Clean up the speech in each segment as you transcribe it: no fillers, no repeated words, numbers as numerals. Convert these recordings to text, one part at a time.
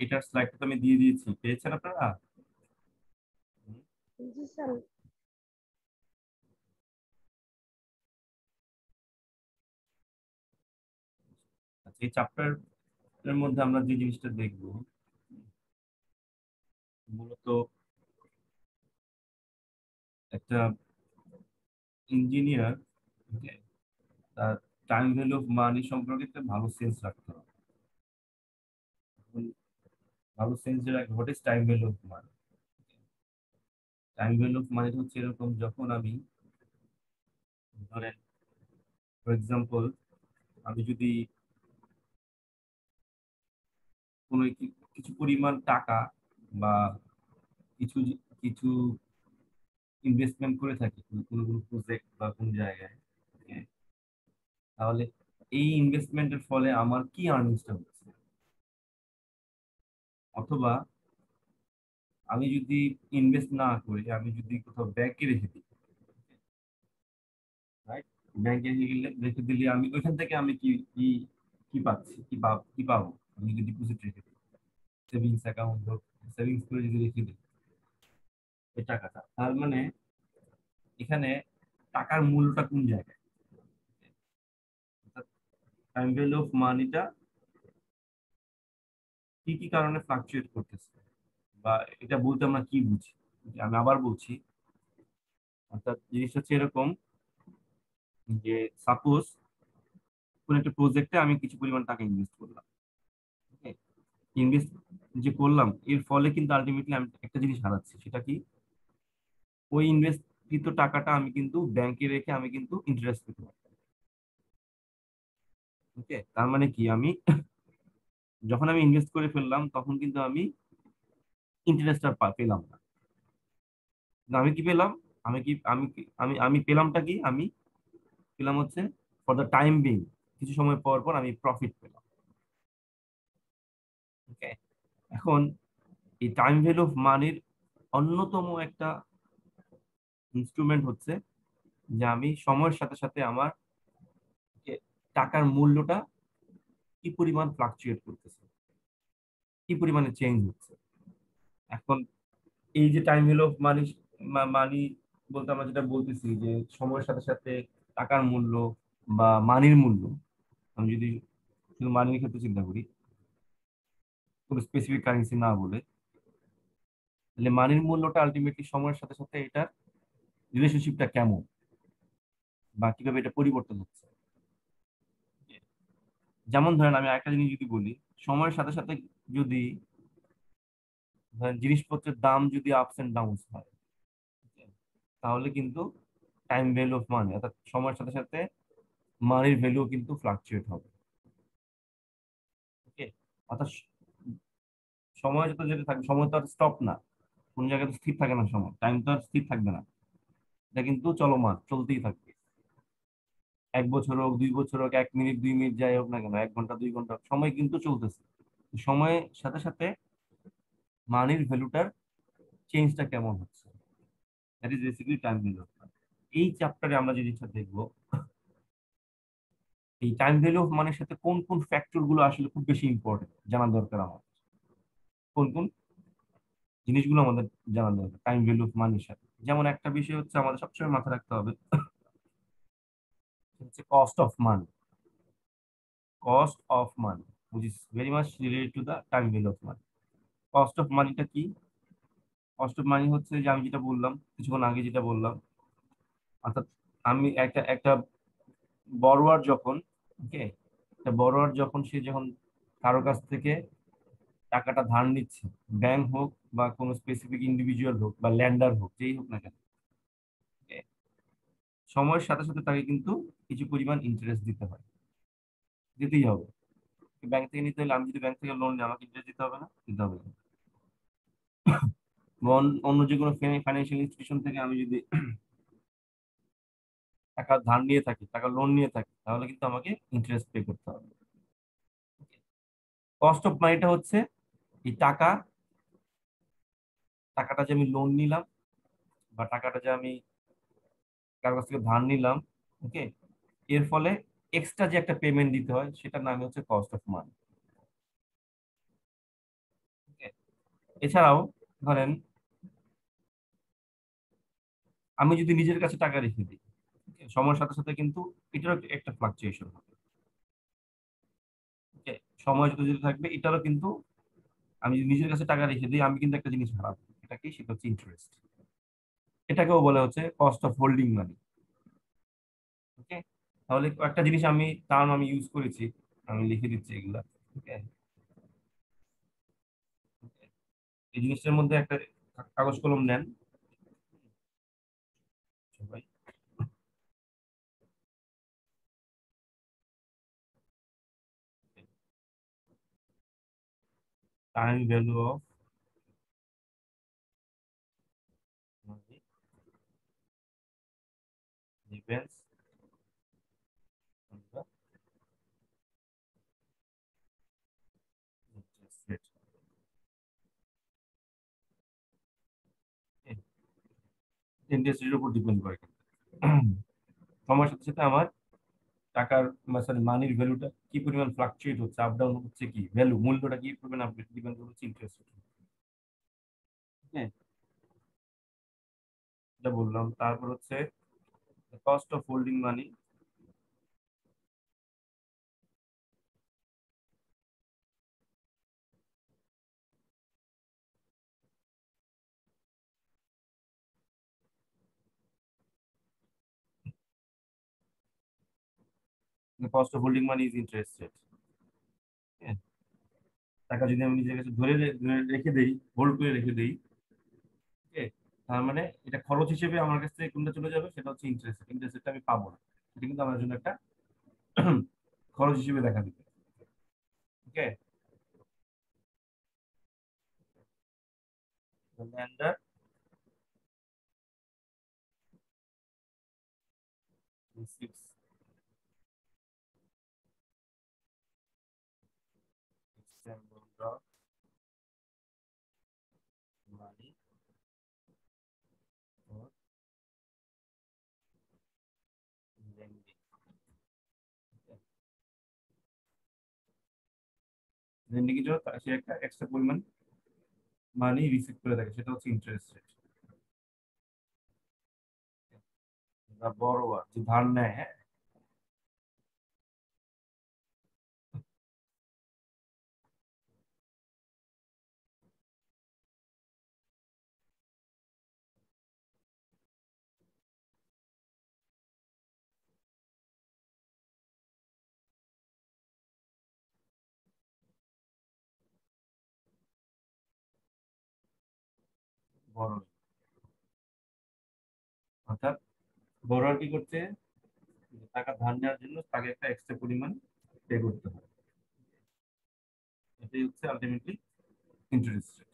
এটার স্লাইডটা তো আমি দিয়ে দিয়েছি, পেয়েছেন আপনারা? জি স্যার। আচ্ছা, এই চ্যাপ্টার এর মধ্যে আমরা যে জিনিসটা দেখব মূলত একটা ইঞ্জিনিয়ার তার টাইম ভ্যালু অফ মানি সম্পর্কে একটা ভালো সেন্স রাখতে হবে। এখন ভালো সেন্স যে রাখবে, what is time value of money? Time value of money হচ্ছে এরকম, যখন আমি ধরেন ফর এক্সাম্পল আমি যদি কোনো কিছু পরিমাণ টাকা বা কিছু কিছু ইনভেস্টমেন্ট করে থাকি কোনো কোনো কোনো প্রজেক্ট বা কোনো জায়গায়, হ্যাঁ, তাহলে এই ইনভেস্টমেন্টের ফলে আমার কি আর্নিংসটা হচ্ছে, অথবা আমি যদি ইনভেস্ট না করে আমি যদি কোথাও ব্যাংকে রেখে দিই, রাইট, ব্যাংকে রেখে দিলে আমি ওইখান থেকে আমি কি কি কি পাচ্ছি, কি পাবো? আমি যদি ডিপোজিট রেখে দিই, সেভিংস অ্যাকাউন্ট হোক, সেভিংস করে যদি রেখে দিই এই টাকাটা, তার মানে এখানে টাকার মূল্যটা কোন জায়গায়? টাইম ভ্যালু অফ মানিটা কি কি কারণে ফ্লাকচুয়েট করতেছে, বা এটা বলতে আমরা কি বুঝি? আমি আবার বলছি, অর্থাৎ জিনিসটা হচ্ছে এরকম যে সাপোজ কোন একটা প্রজেক্টে আমি কিছু পরিমাণ টাকা ইনভেস্ট করলাম, ইনভেস্ট যে করলাম এর ফলে কিন্তু আলটিমেটলি আমি একটা জিনিস হারাচ্ছি, সেটা কি? ওই ইনভেস্টকৃত টাকাটা আমি কিন্তু ব্যাংকে রেখে আমি কিন্তু ইন্টারেস্ট পেতে পারি। ওকে, তার মানে কি, আমি যখন আমি ইনভেস্ট করে ফেললাম তখন কিন্তু আমি ইন্টারেস্টটা পেলাম না। কিন্তু আমি কি পেলাম? আমি পেলামটা কি? আমি পেলাম হচ্ছে ফর দ্য টাইম বিং, কিছু সময় পর পর আমি প্রফিট পেলাম। ওকে, এখন এই টাইম ভ্যালু অফ মানির অন্যতম একটা ইনস্ট্রুমেন্ট হচ্ছে যে আমি সময়ের সাথে সাথে আমার যে টাকার মূল্যটা কি পরিমাণ ফ্লাকচুয়েট করতেছে, কি পরিমাণে চেঞ্জ হচ্ছে। এখন এই যে টাইম ভ্যালু অফ মানি, মানি বলতে আমরা যেটা বলতেছি যে সময়ের সাথে সাথে টাকার মূল্য বা মানির মূল্য, আমি যদি শুধু মানির ক্ষেত্রে চিন্তা করি, কোনো স্পেসিফিক কারেন্সি না বলে, তাহলে মানির মূল্যটা আলটিমেটলি সময়ের সাথে সাথে এটার রিলেশনশিপটা কেমন বা কিভাবে এটা পরিবর্তন হচ্ছে। যেমন ধরেন আমি একটা জিনিস যদি বলি, সময়ের সাথে সাথে যদি ধরেন জিনিসপত্রের দাম যদি আপস এন্ড ডাউনস হয়, তাহলে কিন্তু টাইম ভ্যালু অফ মানি অর্থাৎ সময়ের সাথে সাথে মানির ভ্যালু কিন্তু ফ্লাকচুয়েট হবে। ওকে, অর্থাৎ সময় যত যেতে থাকবে, সময় তো আর স্টপ না, কোন জায়গায় তো স্থির থাকে না, সময় টাইম তো আর স্থির থাকবে না, এটা কিন্তু চলমান, চলতেই থাকবে। 1 বছর হোক, 2 বছর হোক, 1 মিনিট 2 মিনিট যাই হোক না কেন, 1 ঘন্টা 2 ঘন্টা হোক, সময় কিন্তু চলতেছে। সময়ের সাথে সাথে মানির ভ্যালুটার চেঞ্জটা কেমন হচ্ছে, that is basically time value. এই চ্যাপ্টারে আমরা যে জিনিসটা দেখবো, এই টাইম ভ্যালু অফ মানির সাথে কোন কোন ফ্যাক্টর গুলো আসলে খুব বেশি ইম্পর্টেন্ট জানা দরকার আমার, কোন কোন জিনিসগুলো আমাদের জানা দরকার টাইম ভ্যালু অফ মানির সাথে। যেমন একটা বিষয় হচ্ছে আমাদের সবসময় মাথায় রাখতে হবে, হচ্ছে cost of money. Cost of money which is very much related to the time value of money. Cost of মানিটা কি? কস্ট অফ মানি হচ্ছে যে আমি যেটা বললাম কিছুক্ষণ আগে, যেটা বললাম, অর্থাৎ আমি একটা একটা বড়োয়ার যখন, ওকে, একটা বড়োয়ার যখন সে যখন কারো কাছ থেকে টাকাটা ধার নিচ্ছে, ব্যাংক হোক বা কোনো স্পেসিফিক ইন্ডিভিজুয়াল হোক বা ল্যান্ডার হোক, যেই হোক না কেন, okay, সময়ের সাথে সাথে তাকে কিন্তু কিছু পরিমাণ ইন্টারেস্ট দিতে হয়, দিতেই হবে। ব্যাংক থেকে নিতে হলে আমি যদি ব্যাংক থেকে লোন নিই আমাকে ইন্টারেস্ট দিতে হবে না? দিতে হবে। বা অন্য যে কোনো ফাইন্যান্সিয়াল ইনস্টিটিউশন থেকে আমি যদি টাকা ধার নিয়ে থাকি, টাকা লোন নিয়ে থাকি, তাহলে কিন্তু আমাকে ইন্টারেস্ট পে করতে হবে। কস্ট অফ মানিটা হচ্ছে এই টাকাটা যে আমি লোন নিলাম বা টাকাটা যে আমি কারো কাছ থেকে ধার নিলাম, ওকে, এর ফলে এক্সট্রা যে একটা পেমেন্ট দিতে হয় সেটার নাম হচ্ছে কস্ট অফ মানি। এছাড়াও ধরেন আমি যদি নিজের কাছে টাকা রেখে দিই, সময়ের সাথে সাথে কিন্তু এটারও একটা ফ্লাকচুয়েশন হবে। ওকে, সময় যত যেতে থাকবে এটারও কিন্তু, আমি যদি নিজের কাছে টাকা রেখে দিই আমি কিন্তু একটা জিনিস হারাবো, এটা কি, সেটা হচ্ছে ইন্টারেস্ট। এটাকেও বলা হচ্ছে কস্ট অফ হোল্ডিং মানি। ওকে, তাহলে একটা জিনিস আমি টার্ম আমি ইউজ করেছি, আমি লিখে দিচ্ছি এগুলা। ওকে, এই জিনিসটার মধ্যে একটা কাগজ কলম নেন সবাই। Time value of money depends on the interest rate. Interest রেটের উপর ডিপেন্ড করে কিন্তু। সময়ের সাথে সাথে আমার টাকার সরি মানির ভ্যালুটা কি পরিমাণ ফ্লাকচুয়েট হচ্ছে, আপ ডাউন হচ্ছে, কি ভ্যালু, মূল্যটা কি পরিমাণ আপডেট ডিপেন্ড করছে ইন্টারেস্ট রেট। হ্যাঁ, এটা বললাম। তারপর হচ্ছে cost of holding money, cost of holding money is interest rate. টাকা যদি আমি নিজের কাছে ধরে রেখে দেই, হোল্ড করে রেখে দেই, ওকে, তার মানে এটা খরচ হিসেবে আমার কাছ থেকে কোনটা চলে যাবে, সেটা হচ্ছে ইন্টারেস্ট। ইন্টারেস্টটা আমি পাবো না, এটা কিন্তু আমার জন্য একটা খরচ হিসেবে দেখা দিবে। Okay, lender receives extempore money for lending. Lending এর জন্য সে একটা এক্সট্রা পরিমাণ মানি রিসিভ করে থাকে, সেটা হচ্ছে ইন্টারেস্ট রেট। বা বড়োয়ার যে ধার নেয়, হ্যাঁ, বড়, অর্থাৎ বড়োয়ার কি করছে, টাকা ধার নেওয়ার জন্য তাকে একটা এক্সট্রা পরিমাণ পে করতে হয়। এটাই হচ্ছে আলটিমেটলি ইন্টারেস্ট রেট।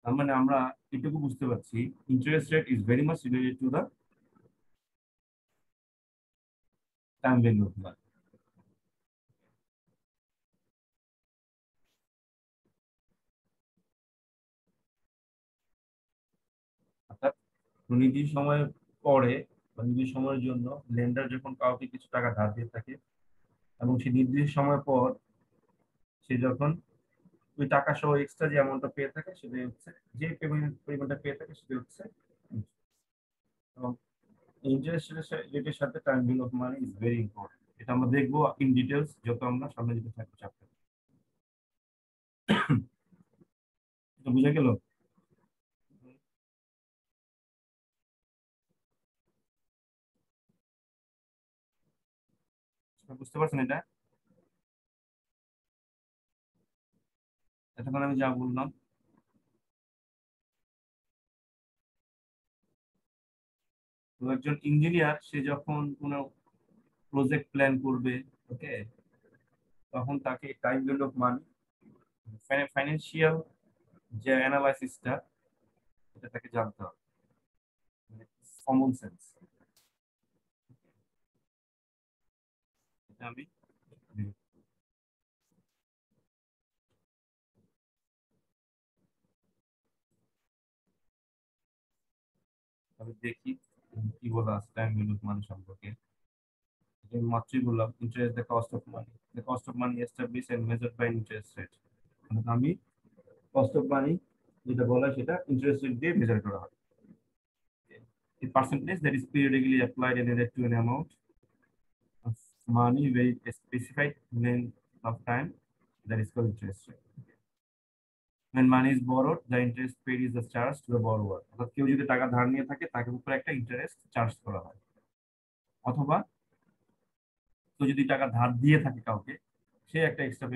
তার মানে আমরা এটুকু বুঝতে পারছি, interest rate is very much related to the time value of money. অর্থাৎ নির্দিষ্ট সময় পরে বা নির্দিষ্ট সময়ের জন্য লেন্ডার যখন কাউকে কিছু টাকা ধার দিয়ে থাকে, এবং সে নির্দিষ্ট সময় পর সে যখন ওই টাকা সহ এক্সট্রা যে অ্যামাউন্টটা পেয়ে থাকে, সেটাই হচ্ছে, যে পেমেন্ট পরিমাণটা পেয়ে থাকে সেটা হচ্ছে। এবং ইন্টারেস্ট রেটের সাথে time value of money is very important. এটা আমরা দেখবো ইন ডিটেলস যত আমরা সামনে যেতে থাকবো চ্যাপ্টার। এটা বুঝা গেল? বুঝতে পারছেন এটা? এতক্ষণ আমি যা বললাম, তো একজন ইঞ্জিনিয়ার সে যখন কোনো প্রজেক্ট প্ল্যান করবে, ওকে, তখন তাকে time value of money, financial যে অ্যানালাইসিসটা, এটা তাকে জানতে হবে, মানে কমন সেন্স। এটা আমি আমি দেখি কি বলা আছে টাইম ভ্যালু অফ মানি সম্পর্কে। এটা আমি মাত্রই বললাম, interest the cost of money, the cost of money establish and measured by interest rate. আমি কস্ট অফ মানি যেটা বলা হয় সেটা ইন্টারেস্ট রেট দিয়ে মেজার করা হয়। A percentage that is periodically applied and added to an amount of money with a specified length of time, that is called interest rate. When money is borrowed, the interest paid is the charge to the borrower. অর্থাৎ কেউ যদি টাকা ধার নিয়ে থাকে তাকে উপরে একটা ইন্টারেস্ট চার্জ করা হয়। অথবা কেউ যদি টাকা ধার দিয়ে থাকে কাউকে, সে একটা এক্সট্রা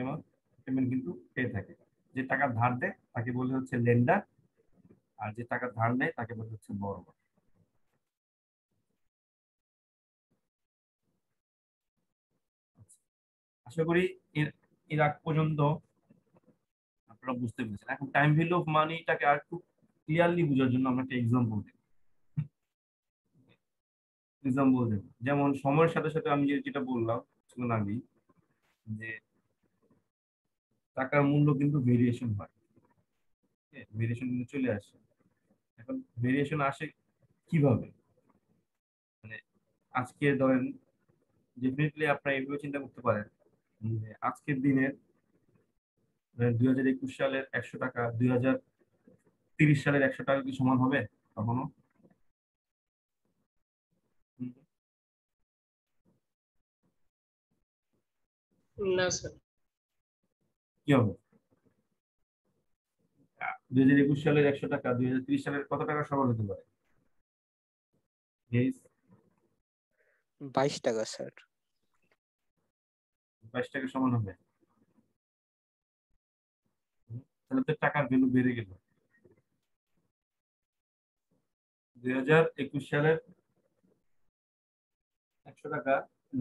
পেমেন্ট কিন্তু পেয়ে থাকে। যে টাকা ধার দেয় তাকে বলে হচ্ছে লেন্ডার, আর যে টাকা ধার নেয় তাকে বলে হচ্ছে বরোয়ার। আশা করি এর এর আগ পর্যন্ত আপনারা বুঝতে পেরেছেন। এখন টাইম ভ্যালু অফ মানিটাকে আর একটু ক্লিয়ারলি বোঝার জন্য আমরা একটা এক্সাম্পল দিই। এক্সাম্পল দেব, যেমন সময়ের সাথে সাথে আমি যেটা বললাম কিছুক্ষণ আগেই, যে টাকার মূল্য কিন্তু ভেরিয়েশন হয়, ভেরিয়েশন কিন্তু চলে আসে। এখন ভেরিয়েশন আসে কিভাবে, মানে আজকে ধরেন ডেফিনেটলি আপনারা এইভাবে চিন্তা করতে পারেন যে আজকের দিনের 2021 সালের 100 টাকা 2030 সালের 100 টাকা কি সমান হবে কখনো? হুম, না স্যার। কি হবে? 2021 সালের 100 টাকা 2030 সালের কত টাকা সমান হতে পারে? Guess? 22 টাকা স্যার। 22 টাকা সমান হবে। তাহলে তো টাকার ভ্যালু বেড়ে গেল। 2021 সালের 100 টাকা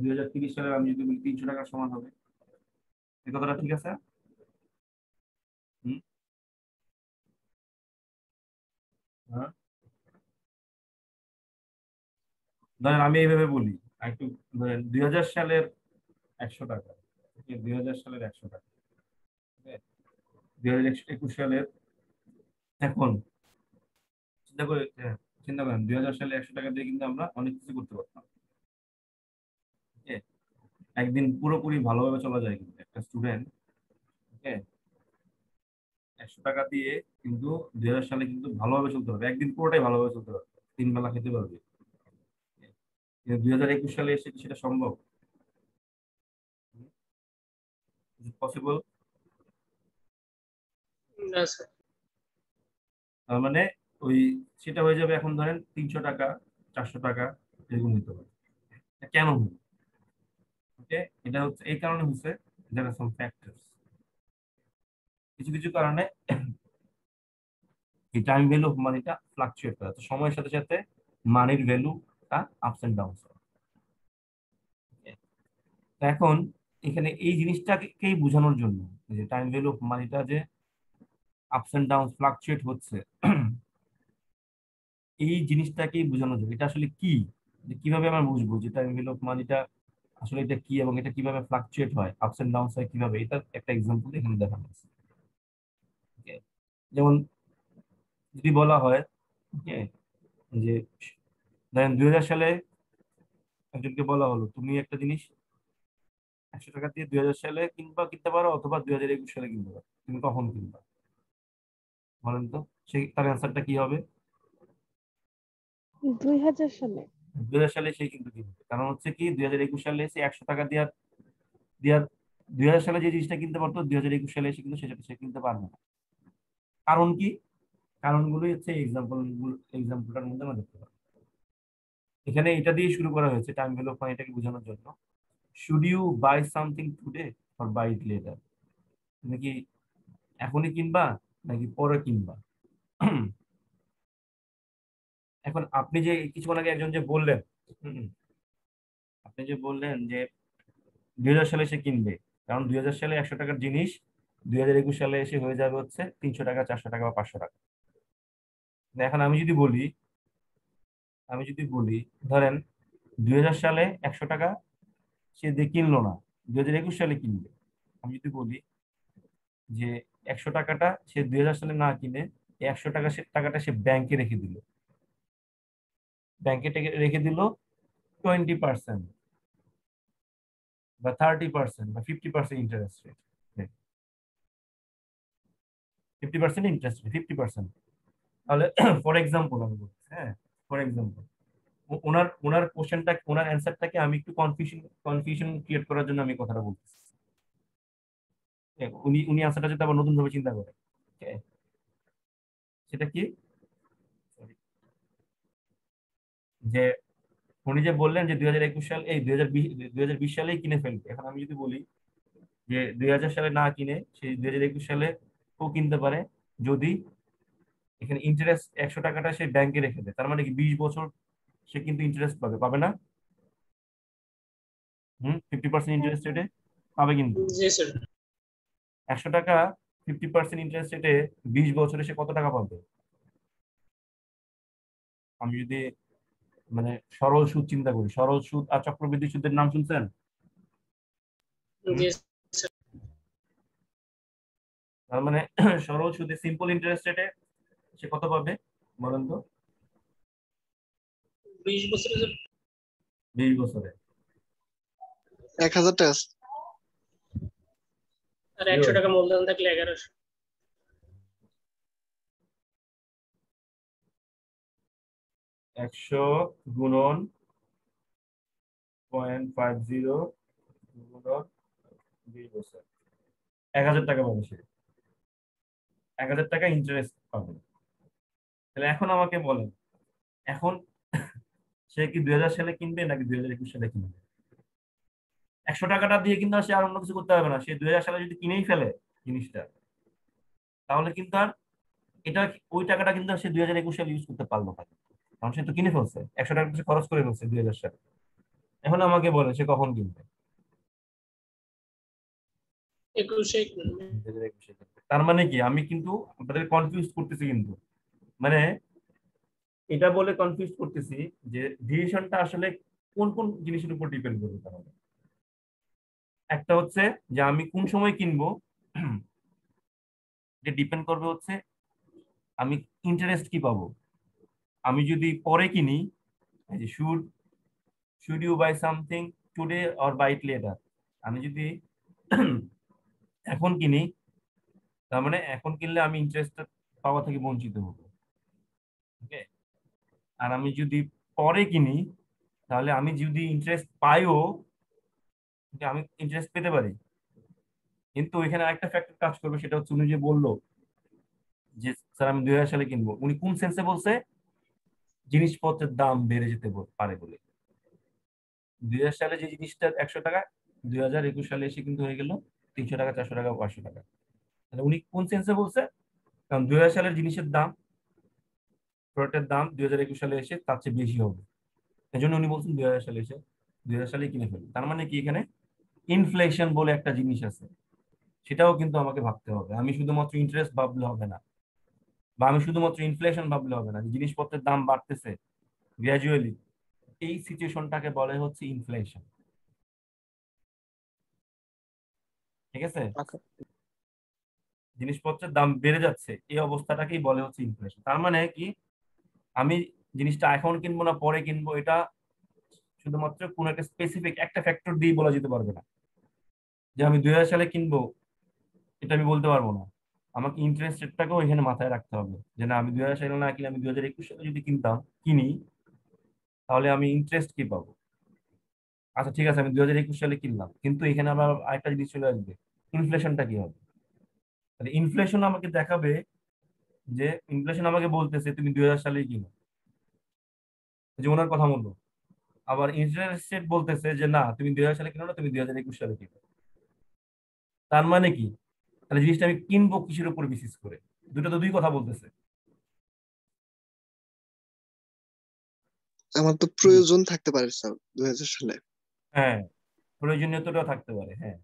2030 সালের আমি যদি বলি 300 টাকার সমান হবে, এই কথাটা ঠিক আছে? হুম, হ্যাঁ। ধরেন আমি এইভাবে বলি, একটু ধরেন 2000 সালের 100 টাকা, 2000 সালের 100 টাকা, 2021 সালের, এখন চিন্তা করে, চিন্তা করেন 2000 সালে 100 টাকা দিয়ে কিন্তু আমরা অনেক কিছু করতে পারতাম। ওকে, একদিন পুরোপুরি ভালোভাবে চলা যায় কিন্তু একটা স্টুডেন্ট, ওকে, 100 টাকা দিয়ে কিন্তু 2000 সালে কিন্তু ভালোভাবে চলতে পারবে, একদিন পুরোটাই ভালোভাবে চলতে পারবে, 3 বেলা খেতে পারবে। কিন্তু 2021 সালে এসে কি সেটা সম্ভব? পসিবল? না স্যার। তার মানে ওই সেটা হয়ে যাবে, এখন ধরেন 300 টাকা 400 টাকা এরকম হতে পারে। কেন হলো? ওকে, এটা হচ্ছে এই কারণে হচ্ছে, there are some factors, কিছু কিছু কারণে এই টাইম ভ্যালু অফ মানিটা ফ্লাকচুয়েট করে, তো সময়ের সাথে সাথে মানির ভ্যালুটা আপস এন্ড ডাউন হয়। তো এখন এখানে এই জিনিসটাকেই বোঝানোর জন্য, যে টাইম ভ্যালু অফ মানিটা যে আপস এন্ড ডাউন ফ্লাকচুয়েট হচ্ছে, এই জিনিসটাকেই বোঝানোর জন্য এটা আসলে কি, যে কিভাবে আমরা বুঝবো যে টাইম ভ্যালু অফ মানিটা আসলে এটা কি এবং এটা কিভাবে ফ্লাকচুয়েট হয়, আপস এন্ড ডাউন হয় কিভাবে, এটা একটা এক্সাম্পল এখানে দেখানো আছে। Okay? যেমন যদি বলা হয়, okay, যে ধরেন 2000 সালে একজনকে বলা হলো তুমি একটা জিনিস 100 টাকা দিয়ে 2000 সালে কিনতে পারো, অথবা 2021 সালে কিনতে পারো, তুমি কখন কিনবা বলেন তো? সেই তার অ্যান্সারটা কি হবে? 2000 সালে। 2000 সালে সে কিন্তু কিনবে, কারণ হচ্ছে কি 2021 সালে এসে 100 টাকা দেওয়ার দেওয়ার 2000 সালে যে জিনিসটা কিনতে পারতো 2021 সালে এসে কিন্তু সেটা সে কিনতে পারবে না। কারণ কি? কারণগুলো হচ্ছে এক্সাম্পলটার মধ্যে আমরা দেখতে পাবো। এখানে এটা দিয়ে শুরু করা হয়েছে টাইম ভ্যালু অফ মানিটাকে বোঝানোর জন্য। Should you buy something today or buy it later? তুমি কি এখনই কিনবা নাকি পরে কিনবা? এখন আপনি যে কিছুক্ষণ আগে একজন যে বললেন, হুম, আপনি যে বললেন যে 2000 সালে সে কিনবে, কারণ 2000 সালে 100 টাকার জিনিস 2021 সালে এসে হয়ে যাবে হচ্ছে 300 টাকা 400 টাকা বা 500 টাকা। এখন আমি যদি বলি ধরেন 2000 সালে 100 টাকা সে দিয়ে কিনলো না, 2021 সালে কিনবে। আমি যদি বলি যে 100 টাকাটা সে 2000 সালে না কিনে 100 টাকা টাকাটা সে ব্যাংকে রেখে দিল, ব্যাংকে রেখে দিল 20% বা 30% বা 50% ইন্টারেস্ট রেট। 50% ইন্টারেস্ট, 50%। তাহলে ফর এক্সাম্পল আমি বলছি, হ্যাঁ, ফর এক্সাম্পল ওনার ওনার কোশ্চেনটা, ওনার অ্যান্সারটাকে আমি একটু কনফিউশন ক্রিয়েট করার জন্য আমি কথাটা বলতেছি। উনি উনি অ্যান্সারটা যদি আবার নতুন ভাবে চিন্তা করে, okay? সেটা কি? Sorry, যে উনি যে বললেন যে 2021 সাল, এই 2020 সালেই কিনে ফেলবে। এখন আমি যদি বলি যে 2000 সালে না কিনে সেই 2021 সালে ও কিনতে পারে, যদি এখানে ইন্টারেস্ট 100 টাকাটা সে ব্যাংকে রেখে দেয়, তার মানে কি 20 বছর সে কিন্তু ইন্টারেস্ট পাবে, পাবে না? 50% ইন্টারেস্ট রেটে পাবে কিন্তু। জি স্যার। 100 টাকা 50% ইন্টারেস্ট রেটে 20 বছরে সে কত টাকা পাবে? আমি যদি মানে সরল সুদ চিন্তা করি, সরল সুদ আর চক্রবৃদ্ধি সুদের নাম শুনছেন? জি তার মানে সরল সুদে, সিম্পল ইন্টারেস্ট রেটে সে কত পাবে বলেন তো? 20 বছরে 20 বছরে 1000 টাকা। আর 100 টাকা মূলধন থাকলে 1100। 100 গুণন 0.50 গুণন 20 বছর, 1000 টাকা পাবে সে। 1000 টাকা ইন্টারেস্ট পাবে। তাহলে এখন আমাকে বলেন, এখন সে কি 2000 সালে কিনবে নাকি 2021 সালে কিনবে? 100 টাকাটা দিয়ে কিন্তু আর সে আর অন্য কিছু করতে হবে না। সে 2000 সালে যদি কিনেই ফেলে জিনিসটা, তাহলে কিন্তু আর এটা, ওই টাকাটা কিন্তু আর সে 2021 সালে ইউজ করতে পারলো না, কারণ সে তো কিনে ফেলছে, 100 টাকা সে খরচ করে ফেলছে 2000 সালে। এখন আমাকে বলেন সে কখন কিনবে? 21-এ 2021 সালে। তার মানে কি, আমি কিন্তু আপনাদের কনফিউজ করতেছি কিন্তু, মানে এটা বলে কনফিউজ করতেছি যে ডিসিশনটা আসলে কোন কোন জিনিসের উপর ডিপেন্ড করবে। তাহলে একটা হচ্ছে যে আমি কোন সময় কিনবো, এটা ডিপেন্ড করবে হচ্ছে আমি ইন্টারেস্ট কি পাবো। আমি যদি পরে কিনি, should should you buy something today or buy it later, আমি যদি এখন কিনি, তার মানে এখন কিনলে আমি ইন্টারেস্ট পাওয়া থেকে বঞ্চিত হবো, ওকে। আর আমি যদি পরে কিনি, তাহলে আমি যদি ইন্টারেস্ট পাইও, আমি ইন্টারেস্ট পেতে পারি, কিন্তু ওইখানে আরেকটা ফ্যাক্টর কাজ করবে, সেটা হচ্ছে উনি যে বললো যে স্যার আমি 2000 সালে কিনবো, উনি কোন সেন্সে বলছে? জিনিসপত্রের দাম বেড়ে যেতে পারে বলে। 2000 সালে যে জিনিসটা 100 টাকা, 2021 সালে এসে কিন্তু হয়ে গেল 300 টাকা, 400 টাকা, 500 টাকা। তাহলে উনি কোন সেন্সে বলছে? কারণ 2000 সালের জিনিসের দাম, প্রোডাক্টের দাম 2021 সালে এসে তার চেয়ে বেশি হবে, এই জন্য উনি বলছেন 2000 সালে এসে 2000 সালে কিনে ফেলবে। তার মানে কি, এখানে ইনফ্লেশন বলে একটা জিনিস আছে, সেটাও কিন্তু আমাকে ভাবতে হবে। আমি শুধুমাত্র ইন্টারেস্ট ভাবলে হবে না, বা আমি শুধুমাত্র ইনফ্লেশন ভাবলে হবে না, যে জিনিসপত্রের দাম বাড়তেছে গ্র্যাজুয়ালি, এই সিচুয়েশনটাকে বলে হচ্ছে ইনফ্লেশন। ঠিক আছে? জিনিসপত্রের দাম বেড়ে যাচ্ছে, এই অবস্থাটাকেই বলে হচ্ছে ইনফ্লেশন। তার মানে কি, আমি জিনিসটা এখন কিনবো না পরে কিনবো, এটা শুধুমাত্র কোন একটা স্পেসিফিক একটা ফ্যাক্টর দিয়ে বলা যেতে পারবে না। যে আমি 2000 সালে কিনবো, এটা আমি বলতে পারবো না। আমাকে ইন্টারেস্ট রেটটাকেও এখানে মাথায় রাখতে হবে, যে না, আমি 2000 সালে না কিনে আমি 2021 সালে যদি কিনি, তাহলে আমি ইন্টারেস্ট কি পাবো। আচ্ছা ঠিক আছে, আমি 2021 সালে কিনলাম, কিন্তু এখানে আবার আরেকটা জিনিস চলে আসবে, ইনফ্লেশনটা কি হবে। তাহলে ইনফ্লেশন আমাকে দেখাবে, যে ইনফ্লেশন আমাকে বলতেছে তুমি 2000 সালেই কিনো, যে ওনার কথা মতো। আবার ইন্টারেস্ট রেট বলতেছে যে না, তুমি 2000 সালে কিনো না, তুমি 2021 সালে কিনো। তার মানে কি, তাহলে জিনিসটা আমি কিনবো কিসের উপর বেসিস করে? দুটো তো দুই কথা বলতেছে। আমার তো প্রয়োজন থাকতে পারে স্যার 2000 সালে। হ্যাঁ, প্রয়োজনীয়তাটাও থাকতে পারে, হ্যাঁ।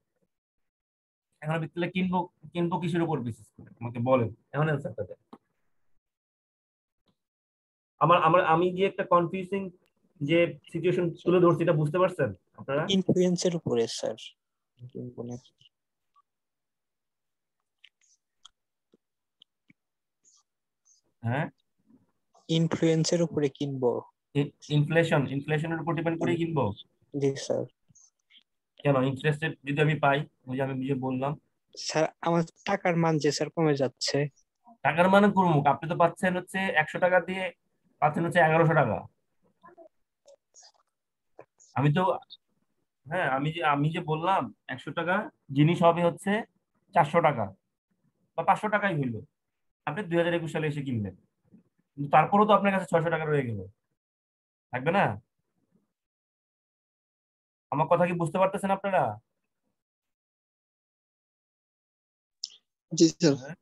এখন আমি তাহলে কিনবো, কিনবো কিসের উপর বেসিস করে আমাকে বলেন, এখন অ্যান্সারটা দেন। আমি যে একটা কনফিউজিং যে সিচুয়েশন তুলে ধরছি, এটা বুঝতে পারছেন আপনারা? ইনফ্লুয়েন্সের উপরে স্যার। হ্যাঁ, ইনফ্লুয়েন্সের উপরে কিনবো। ইনফ্লেশনের উপর ডিপেন্ড করে কিনবো। জি স্যার। কেন? ইন্টারেস্টেড যদি আমি পাই, ওই যে আমি যে বললাম। স্যার আমার টাকার মান যে স্যার কমে যাচ্ছে। টাকার মানে করুক, আপনি তো পাচ্ছেন হচ্ছে 100 টাকা দিয়ে পাচ্ছেন হচ্ছে 1100 টাকা। আমি তো, হ্যাঁ, আমি যে বললাম 100 টাকা জিনিস হবে হচ্ছে 400 টাকা বা 500 টাকাই হইলো, আপনি 2021 সালে এসে কিনলেন, কিন্তু তারপরেও তো আপনার কাছে 600 টাকা রয়ে গেল, থাকবে না? আমার কথা কি বুঝতে পারতেছেন আপনারা? জি স্যার। হ্যাঁ?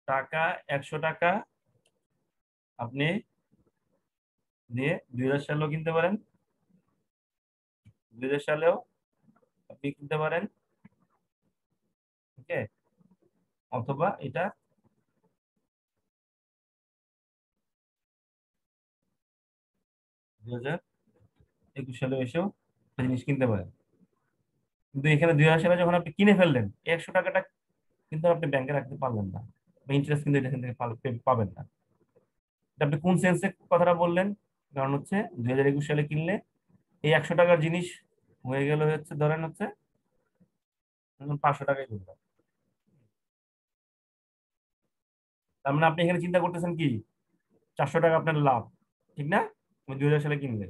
টাকা 100 টাকা আপনি দিয়ে 2000 সালেও কিনতে পারেন, 2000 সালেও আপনি কিনতে পারেন, ওকে, অথবা এটা 2021 সালে এসেও একটা জিনিস কিনতে পারেন। কিন্তু এখানে 2000 সালে যখন আপনি কিনে ফেললেন, 100 টাকাটা কিন্তু আপনি ব্যাংকে রাখতে পারলেন না, বা ইন্টারেস্ট কিন্তু এখান থেকে পাবেন না। এটা আপনি কোন সেন্সে কথাটা বললেন? কারণ হচ্ছে 2021 সালে কিনলে এই 100 টাকার জিনিস হয়ে গেল হচ্ছে, ধরেন হচ্ছে 500 টাকায় কিনবেন। তার মানে আপনি এখানে চিন্তা করতেছেন কি 400 টাকা আপনার লাভ, ঠিক না? 2000 সালে কিনলে,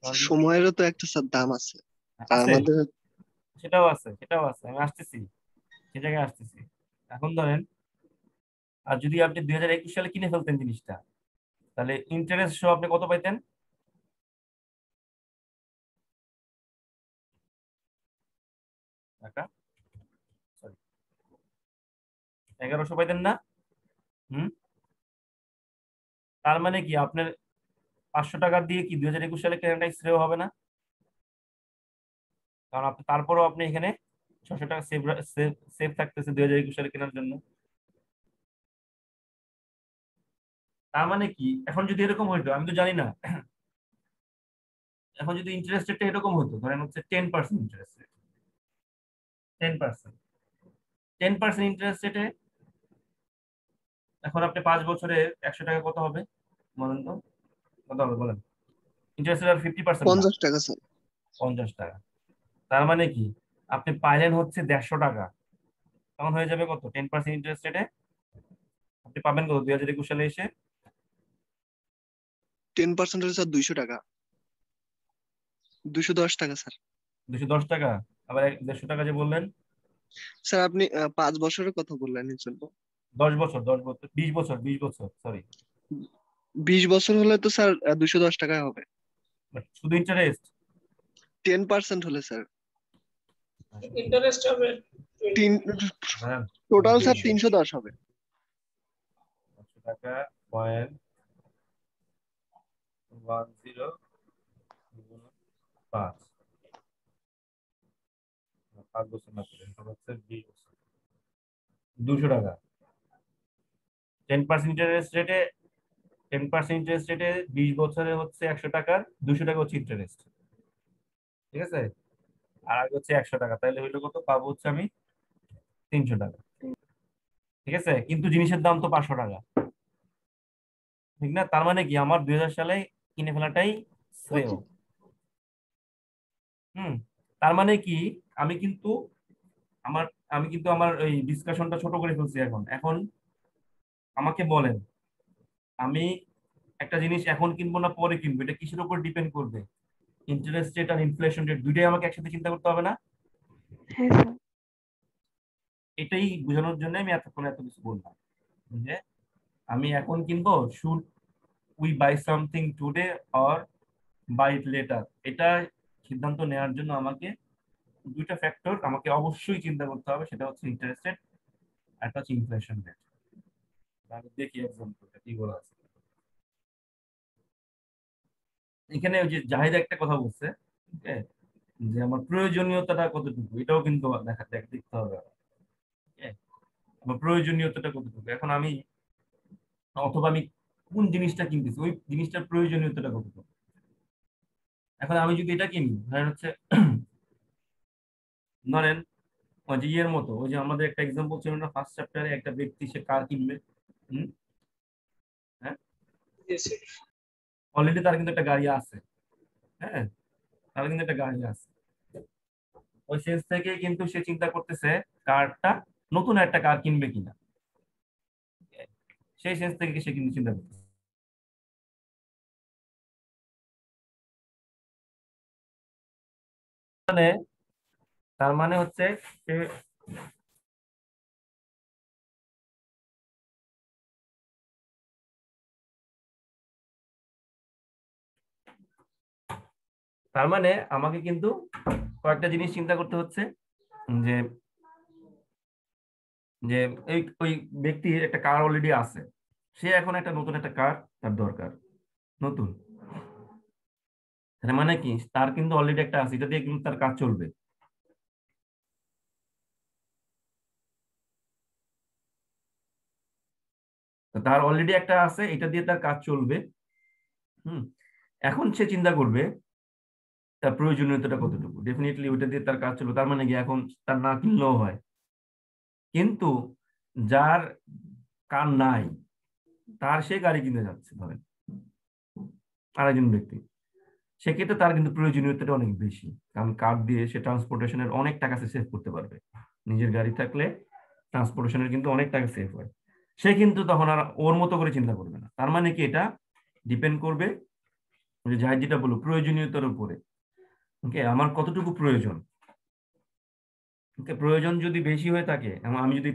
কারণ সময়েরও তো একটা স্যার দাম আছে আছে, আমাদের। সেটাও আছে, সেটাও আছে, আমি আসতেছি, সে জায়গায় আসতেছি। এখন ধরেন, আর যদি আপনি 2021 সালে কিনে ফেলতেন জিনিসটা, তাহলে ইন্টারেস্ট সহ আপনি কত পাইতেন? টাকা, সরি, 1100 পাইতেন না? হুম। তার মানে কি আপনার 500 টাকা দিয়ে কি 2021 সালে কেনাটাই শ্রেয় হবে না? কারণ আপনি তারপরও আপনি এখানে 600 টাকা সেভ সেভ সেভ থাকতেছে 2021 সালে কেনার জন্য। তার মানে কি, এখন যদি এরকম হইতো, আমি তো জানি না, এখন যদি ইন্টারেস্ট রেটটা এরকম হতো, ধরেন হচ্ছে 10% ইন্টারেস্ট রেট, 10%, 10% ইন্টারেস্ট রেটে এখন আপনি 5 বছরে 100 টাকা কত হবে বলেন তো? কত হবে বলেন? ইন্টারেস্ট রেট আর 50% না, 50 টাকা স্যার। 50 টাকা। তার মানে কি আপনি পাইলেন হচ্ছে 150 টাকা, তখন হয়ে যাবে কত 10% ইন্টারেস্ট রেটে আপনি পাবেন কত 2021 সালে এসে? 10% হলে স্যার 200 টাকা, 210 টাকা স্যার। 210 টাকা। আবার 150 টাকা যে বললেন, স্যার আপনি 5 বছরের কথা বললেন এর জন্য। 10 বছর, 10 বছর, 20 বছর, 20 বছর, সরি, 20 বছর হলে তো স্যার 210 টাকায় হবে। শুধু ইন্টারেস্ট। 10% হলে স্যার ইন্টারেস্ট হবে 20 তিন, হ্যাঁ, টোটাল স্যার 310 হবে। 500 টাকা 0.10 5, 5 বছর না করে এটা হচ্ছে 20 বছর, 200 টাকা। 10% ইন্টারেস্ট রেটে, 10% ইন্টারেস্ট রেটে 20 বছরে হচ্ছে 100 টাকার 200 টাকা হচ্ছে ইন্টারেস্ট, ঠিক আছে? আর আগে হচ্ছে 100 টাকা, তাহলে হইলো কত পাবো হচ্ছে আমি 300 টাকা, ঠিক আছে? কিন্তু জিনিসের দাম তো 500 টাকা, ঠিক না? তার মানে কি আমার 2000 সালে কিনে ফেলাটাই শ্রেয়। হুম। তার মানে কি আমি কিন্তু আমার আমি কিন্তু আমার এই ডিসকাশনটা ছোট করে ফেলছি। এখন এখন আমাকে বলেন, আমি একটা জিনিস এখন কিনবো না পরে কিনবো, এটা কিসের উপর ডিপেন্ড করবে? ইন্টারেস্ট রেট আর ইনফ্লেশন রেট দুইটাই আমাকে একসাথে চিন্তা করতে হবে না? হ্যাঁ স্যার। এটাই বোঝানোর জন্য আমি এতক্ষণ এত কিছু বললাম, যে আমি এখন কিনবো, should we buy something today or buy it later, এটা সিদ্ধান্ত নেওয়ার জন্য আমাকে দুইটা ফ্যাক্টর আমাকে অবশ্যই চিন্তা করতে হবে, সেটা হচ্ছে ইন্টারেস্ট রেট, একটা হচ্ছে ইনফ্লেশন রেট। আমি দেখি এক্সাম্পলটা কি বলা আছে এখানে। ওই যে জাহিদ একটা কথা বলছে, ঠিক আছে, যে আমার প্রয়োজনীয়তাটা কতটুকু, এটাও কিন্তু দেখতে হবে, ঠিক আছে? আমার প্রয়োজনীয়তাটা কতটুকু, এখন আমি, অথবা আমি কোন জিনিসটা কিনতেছি ওই জিনিসটার প্রয়োজনীয়তাটা কতটুকু। এখন আমি যদি এটা কিনি, ধরেন হচ্ছে ধরেন ওই যে ইয়ের মতো, ওই যে আমাদের একটা এক্সাম্পল ছিল না ফার্স্ট চ্যাপ্টারে, একটা ব্যক্তি সে কার কিনবে, হুম, হ্যাঁ, জি স্যার। অলরেডি তার কিন্তু একটা গাড়ি আছে, হ্যাঁ, তার কিন্তু একটা গাড়ি আছে, ওই সেন্স থেকে কিন্তু সে চিন্তা করতেছে কারটা, নতুন একটা কার কিনবে কিনা। সেই সেন্স থেকে সে কিন্তু চিন্তা করতেছে। মানে তার মানে হচ্ছে সে তার মানে আমাকে কিন্তু কয়েকটা জিনিস চিন্তা করতে হচ্ছে যে যে ওই ব্যক্তির একটা কার অলরেডি আছে, সে এখন একটা নতুন একটা কার তার দরকার, নতুন। মানে কি তার কিন্তু অলরেডি একটা আছে, এটা দিয়ে কিন্তু তার কাজ চলবে। তার অলরেডি একটা আছে, এটা দিয়ে তার কাজ চলবে। এখন সে চিন্তা করবে তার প্রয়োজনীয়তাটা কতটুকু। ডেফিনেটলি ওইটা দিয়ে তার কাজ চলবে, তার মানে কি এখন তার না কিনলেও হয়। কিন্তু যার কার নাই, তার সে গাড়ি কিনে যাচ্ছে ধরেন আরেকজন ব্যক্তি, সেক্ষেত্রে তার কিন্তু প্রয়োজনীয়তাটা অনেক বেশি, কারণ কার দিয়ে সে ট্রান্সপোর্টেশনের অনেক টাকা সেভ করতে পারবে। নিজের গাড়ি থাকলে ট্রান্সপোর্টেশনের কিন্তু অনেক টাকা সেভ হয়। সে কিন্তু তখন আর ওর মতো করে চিন্তা করবে না। তার মানে কি এটা ডিপেন্ড করবে যাই যেটা বলবো প্রয়োজনীয়তার উপরে। ওকে, আমার কতটুকু প্রয়োজন। ওকে, প্রয়োজন যদি বেশি হয়ে থাকে এবং আমি যদি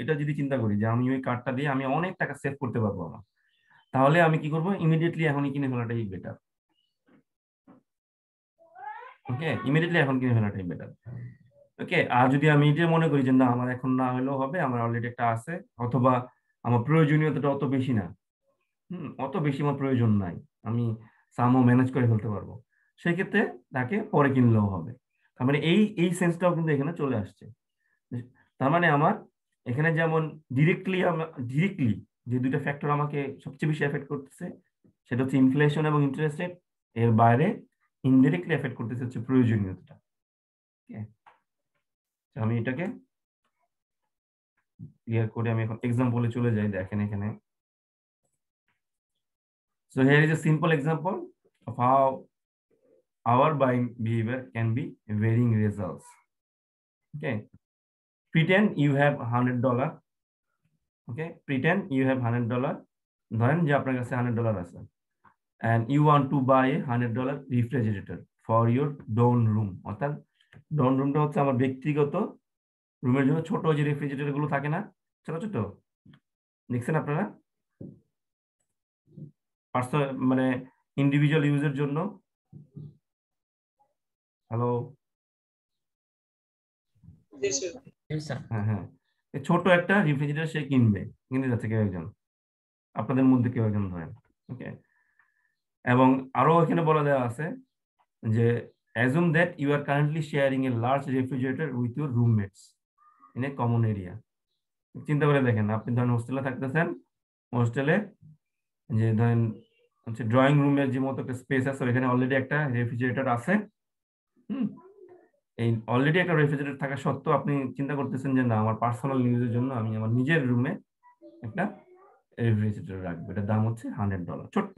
এটা যদি চিন্তা করি যে আমি ওই কার্ডটা দিয়ে আমি অনেক টাকা সেভ করতে পারবো আমার, তাহলে আমি কি করবো, ইমিডিয়েটলি এখনই কিনে ফেলাটাই বেটার। ওকে, ইমিডিয়েটলি এখন কিনে ফেলাটাই বেটার। ওকে, আর যদি আমি এটা মনে করি যে না আমার এখন না হলেও হবে, আমার অলরেডি একটা আছে, অথবা আমার প্রয়োজনীয়তাটা অত বেশি না, অত বেশি আমার প্রয়োজন নাই, আমি সামও ম্যানেজ করে ফেলতে পারবো, সেক্ষেত্রে তাকে পরে কিনলেও হবে। তার মানে এই সেন্সটাও কিন্তু এখানে চলে আসছে। তার মানে আমার এখানে যেমন ডিরেক্টলি যে দুইটা ফ্যাক্টর আমাকে সবচেয়ে বেশি এফেক্ট করতেছে, সেটা হচ্ছে ইনফ্লেশন এবং ইন্টারেস্ট রেট। এর বাইরে ইনডিরেক্টলি এফেক্ট করতেছে হচ্ছে প্রয়োজনীয়তা। আমি এটাকে ক্লিয়ার করে আমি এখন এক্সাম্পলে চলে যাই। দেখেন এখানে, so here is a simple example of how our buying behavior can be varying results. Okay, pretend you have $100. Okay, pretend you have $100. ধরেন যে আপনার কাছে $100 আছে, and you want to buy a $100 refrigerator for your dorm room। অর্থাৎ dorm roomটা হচ্ছে আমার ব্যক্তিগত রুমের জন্য ছোট যে রেফ্রিজারেটর গুলো থাকে না, ছোট ছোট, দেখছেন আপনারা, পার্সোনাল মানে ইন্ডিভিজুয়াল ইউজের জন্য। হ্যালো, হ্যাঁ হ্যাঁ, ছোট একটা রেফ্রিজারেটর সে কিনতে যাচ্ছে কেউ একজন, আপনাদের মধ্যে কেউ একজন ধরেন। ওকে, এবং আরো এখানে বলা দেওয়া আছে যে assume that you are currently sharing a large refrigerator with your roommates in a common area। চিন্তা করে দেখেন, আপনি ধরেন হোস্টেলে থাকতেছেন, হোস্টেলে যে ধরেন হচ্ছে ড্রয়িং রুমের যে মতো একটা স্পেস আছে, এখানে অলরেডি একটা রেফ্রিজারেটর আছে। এই অলরেডি একটা রেফ্রিজারেটর থাকা সত্ত্বেও আপনি চিন্তা করতেছেন যে না আমার পার্সোনাল ইউজের জন্য আমি আমার নিজের রুমে একটা রেফ্রিজারেটর রাখবো, এটার দাম হচ্ছে $100, ছোট্ট।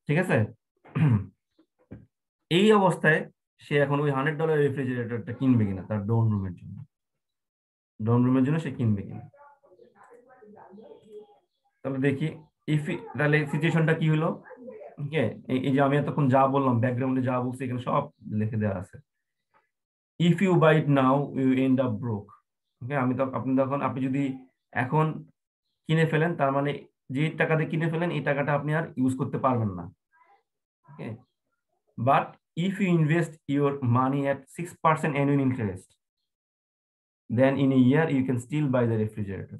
ঠিক আছে, এই অবস্থায় সে এখন ওই $100 রেফ্রিজারেটরটা কিনবে কিনা তার ডোম রুমের জন্য, সে কিনবে কিনা। তাহলে দেখি তাহলে সিচুয়েশনটা কি হলো। ওকে, এই যে আমি এতক্ষণ যা বললাম, ব্যাকগ্রাউন্ডে যা বলছি এখানে সব লিখে দেওয়া আছে। If you buy it now you end up broke. Okay, আপনি যদি এখন কিনে ফেলেন, তার মানে যে টাকা দিয়ে কিনে ফেলেন এই টাকাটা আপনি আর ইউজ করতে পারবেন না। ওকে, but if you invest your money at 6% annual interest, then in a year you can still buy the refrigerator.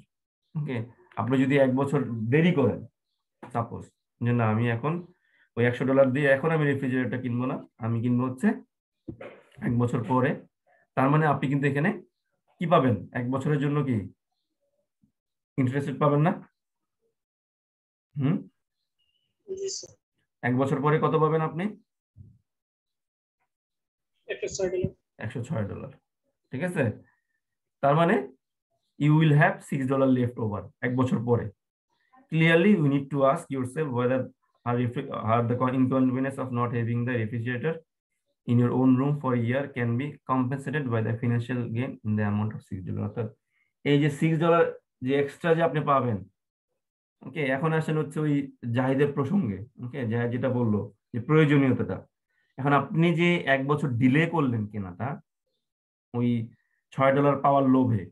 Okay, আপনি যদি 1 বছর দেরি করেন, সাপোজ যে না আমি এখন ওই $100 দিয়ে এখন আমি রেফ্রিজারেটরটা কিনবো না, আমি কিনবো হচ্ছে 1 বছর পরে, তার মানে আপনি কিন্তু এখানে কি পাবেন, 1 বছরের জন্য কি ইন্টারেস্ট পাবেন না। 1 বছর পরে কত পাবেন আপনি, $106। ঠিক আছে, তার মানে you will have $6 left over 1 বছর পরে। Clearly you need to ask yourself whether the inconvenience of not having the refrigerator in your own room for a year can be compensated by the financial gain in the amount of $6। অর্থাৎ এই যে $6 যে extra যে আপনি পাবেন, ওকে, এখন আসেন হচ্ছে ওই জাহিদের প্রসঙ্গে। ওকে, জাহিদ যেটা বললো যে প্রয়োজনীয়তাটা, এখন আপনি যে 1 বছর ডিলে করলেন কেনাটা ওই $6 পাওয়ার লোভে,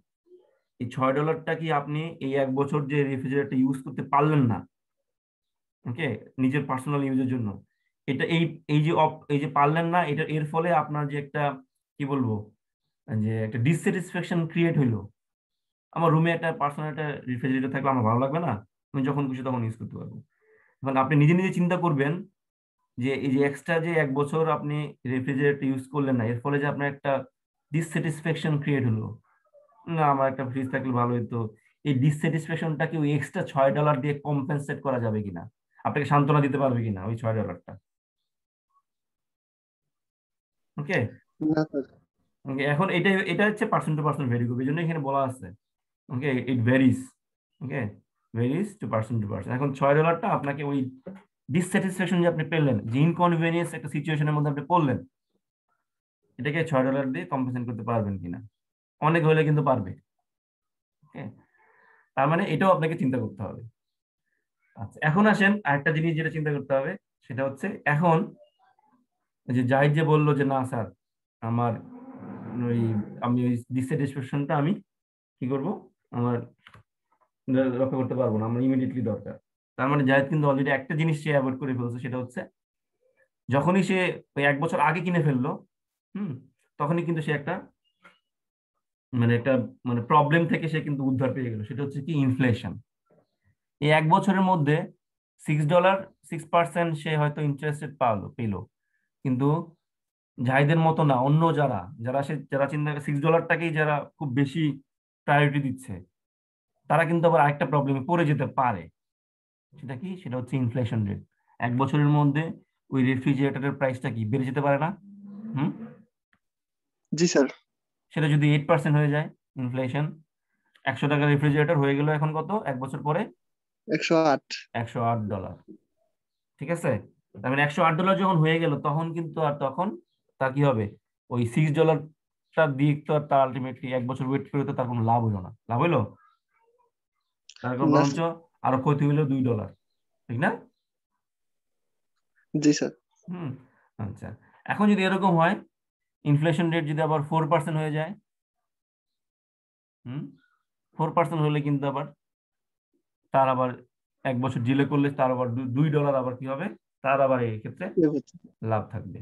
এই $6টা কি আপনি এই 1 বছর যে রেফ্রিজারেটর ইউজ করতে পারলেন না, ওকে, নিজের পার্সোনাল ইউজের জন্য, এটা এই এই যে পারলেন না, এটা এর ফলে আপনার যে একটা কি বলবো, যে একটা ডিসস্যাটিসফ্যাকশন ক্রিয়েট হইলো, আমার রুমে একটা পার্সোনাল একটা রেফ্রিজারেটর থাকলে আমার ভালো লাগবে না, আমি যখন খুশি তখন ইউজ করতে পারবো। এখন আপনি নিজে নিজে চিন্তা করবেন যে এই যে এক্সট্রা যে 1 বছর আপনি রেফ্রিজারেটর ইউজ করলেন না, এর ফলে যে আপনার একটা ডিসস্যাটিসফ্যাকশন ক্রিয়েট হলো, না আমার একটা ফ্রিজ থাকলে ভালো হতো, এই ডিসস্যাটিসফ্যাকশনটাকে ওই এক্সট্রা $6 দিয়ে কম্পেনসেট করা যাবে কিনা, আপনাকে সান্ত্বনা দিতে পারবে কিনা ওই $6? ওকে, না স্যার। ওকে, এখন এটা এটা হচ্ছে পার্সন টু পার্সন ভেরি করবে, এই জন্য এখানে বলা আছে okay it varies, okay varies to person. এখন $6টা আপনাকে ওই ডিসস্যাটিসফ্যাকশন যে আপনি পেলেন, যে ইনকনভিনিয়েন্স একটা সিচুয়েশনের মধ্যে আপনি পড়লেন, এটাকে $6 দিয়ে কম্পেনসেট করতে পারবেন কিনা, অনেক হলে কিন্তু পারবে। ওকে, তার মানে এটাও আপনাকে চিন্তা করতে হবে। আচ্ছা, এখন আসেন আরেকটা জিনিস যেটা চিন্তা করতে হবে, সেটা হচ্ছে এখন যে জাহিদ যে বললো যে না স্যার আমার ওই আমি ওই ডিসস্যাটিসফ্যাকশনটা আমি কি করব, আমার রক্ষা করতে পারবো না, আমার ইমিডিয়েটলি দরকার। তার মানে জাহিদ কিন্তু অলরেডি একটা জিনিস সে অ্যাভয়েড করে ফেলছে, সেটা হচ্ছে যখনই সে ওই 1 বছর আগে কিনে ফেললো, তখনই কিন্তু সে একটা একটা প্রবলেম থেকে সে কিন্তু উদ্ধার পেয়ে গেল, সেটা হচ্ছে কি ইনফ্লেশন। এই 1 বছরের মধ্যে $6 6% সে হয়তো ইন্টারেস্ট পেলো, কিন্তু জাহিদের মতো না, অন্য যারা চিন্তা করে $6টাকেই যারা খুব বেশি প্রায়োরিটি দিচ্ছে, তারা কিন্তু আবার আরেকটা প্রবলেমে পড়ে যেতে পারে। সেটা কি, সেটা হচ্ছে ইনফ্লেশন রেট। 1 বছরের মধ্যে ওই রেফ্রিজারেটরের প্রাইসটা কি বেড়ে যেতে পারে না? হুম, জি স্যার। সেটা যদি 8% হয়ে যায়, ইনফ্লেশন, $100 রেফ্রিজারেটর হয়ে গেল এখন কত 1 বছর পরে? 108। $108। ঠিক আছে, তার মানে $108 যখন হয়ে গেল, তখন কিন্তু তখন তার কি হবে, ওই $6টা দিয়ে তো আর তার আলটিমেটলি 1 বছর ওয়েট করে তো তার কোনো লাভ হলো না। লাভ হইলো? তারপর না বরঞ্চ স্যার। আরো ক্ষতি হইলো $2, ঠিক না? জি স্যার। হুম, আচ্ছা, এখন যদি এরকম হয়, ইনফ্লেশন রেট যদি আবার 4% হয়ে যায়, 4% হলে কিন্তু আবার তার আবার 1 বছর ডিলে করলে তার আবার $2 আবার কি হবে, তার আবার এই ক্ষেত্রে লাভ থাকবে।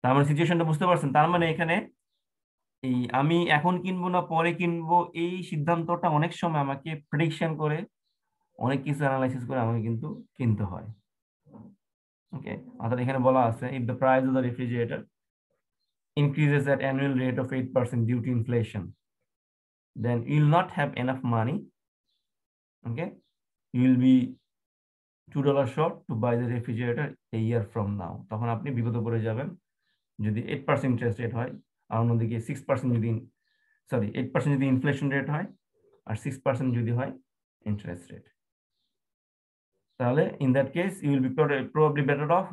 তার মানে সিচুয়েশনটা বুঝতে পারছেন? তার মানে এখানে এই আমি এখন কিনবো না পরে কিনবো, এই সিদ্ধান্তটা অনেক সময় আমাকে প্রেডিকশন করে, অনেক কিছু অ্যানালাইসিস করে আমাকে কিন্তু কিনতে হয়। ওকে, অর্থাৎ এখানে বলা আছে if the price of the refrigerator increases at annual rate of 8% due to inflation, then you will not have enough money, okay, you will be $2 short to buy the refrigerator a year from now. তখন আপনি বিপদে পড়ে যাবেন যদি 8% interest rate হয়, আর অন্যদিকে 6% যদি 8% যদি ইনফ্লেশন রেট হয়, আর 6% যদি হয় ইন্টারেস্ট রেট, তাহলে in that case you will be probably better off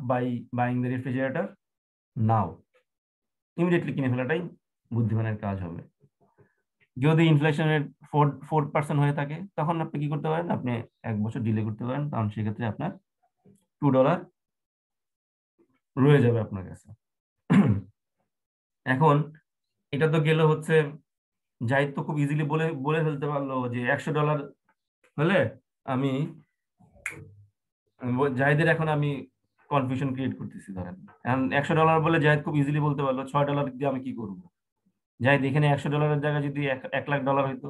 buying the refrigerator now. Immediately কিনে ফেলাটাই বুদ্ধিমানের কাজ হবে। যদি ইনফ্লেশন রেট 4% হয়ে থাকে, তখন আপনি কি করতে পারেন, আপনি 1 বছর ডিলে করতে পারেন, কারণ সেক্ষেত্রে আপনার $2 রয়ে যাবে আপনার কাছে। এখন এটা তো গেল হচ্ছে, জাহিদ তো খুব ইজিলি বলে বলে ফেলতে পারলো যে $100 হলে আমি জাহিদের এখন আমি কনফিউশন ক্রিয়েট করতেছি, ধরেন এখন $100 বলে জাহিদ খুব ইজিলি বলতে পারলো $6 দিয়ে আমি কি করবো। জাহিদ এখানে $100 জায়গায় যদি $1,00,000 হইতো,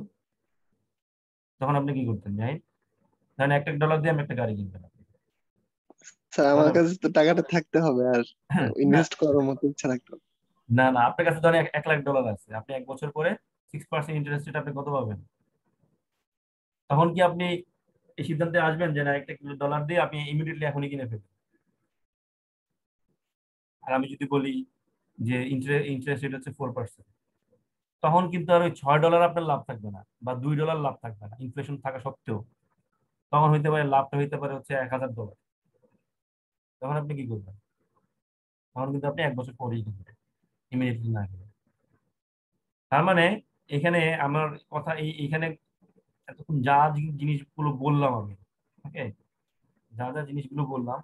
তখন আপনি কি করতেন জাহিদ? ধরেন $1,00,000 দিয়ে আমি একটা গাড়ি কিনতেন। স্যার আমার কাছে তো টাকাটা থাকতে হবে, আর না ইনভেস্ট করার মতো ইচ্ছা রাখতে হবে। না না, আপনার কাছে ধরেন $1,00,000 আছে, আপনি 1 বছর পরে 6% ইন্টারেস্ট রেট আপনি কত পাবেন? তখন কি আপনি এই সিদ্ধান্তে আসবেন যে না, $1,00,000 দিয়ে আপনি ইমিডিয়েটলি এখনই কিনে ফেলবেন? আর আমি যদি বলি যে ইন্টারেস্ট রেট হচ্ছে 4%, তখন কিন্তু আর ওই $6 আপনার লাভ থাকবে না, বা $2 লাভ থাকবে না ইনফ্লেশন থাকা সত্ত্বেও। তখন হইতে পারে লাভটা হইতে পারে হচ্ছে $1,000। তখন আপনি কি করবেন? তখন কিন্তু আপনি 1 বছর পরেই কিনবেন, ইমিডিয়েটলি না কিনে। তার মানে এখানে আমার কথা এইখানে এতক্ষণ যা জিনিসগুলো বললাম আমি, ওকে, যা যা জিনিসগুলো বললাম,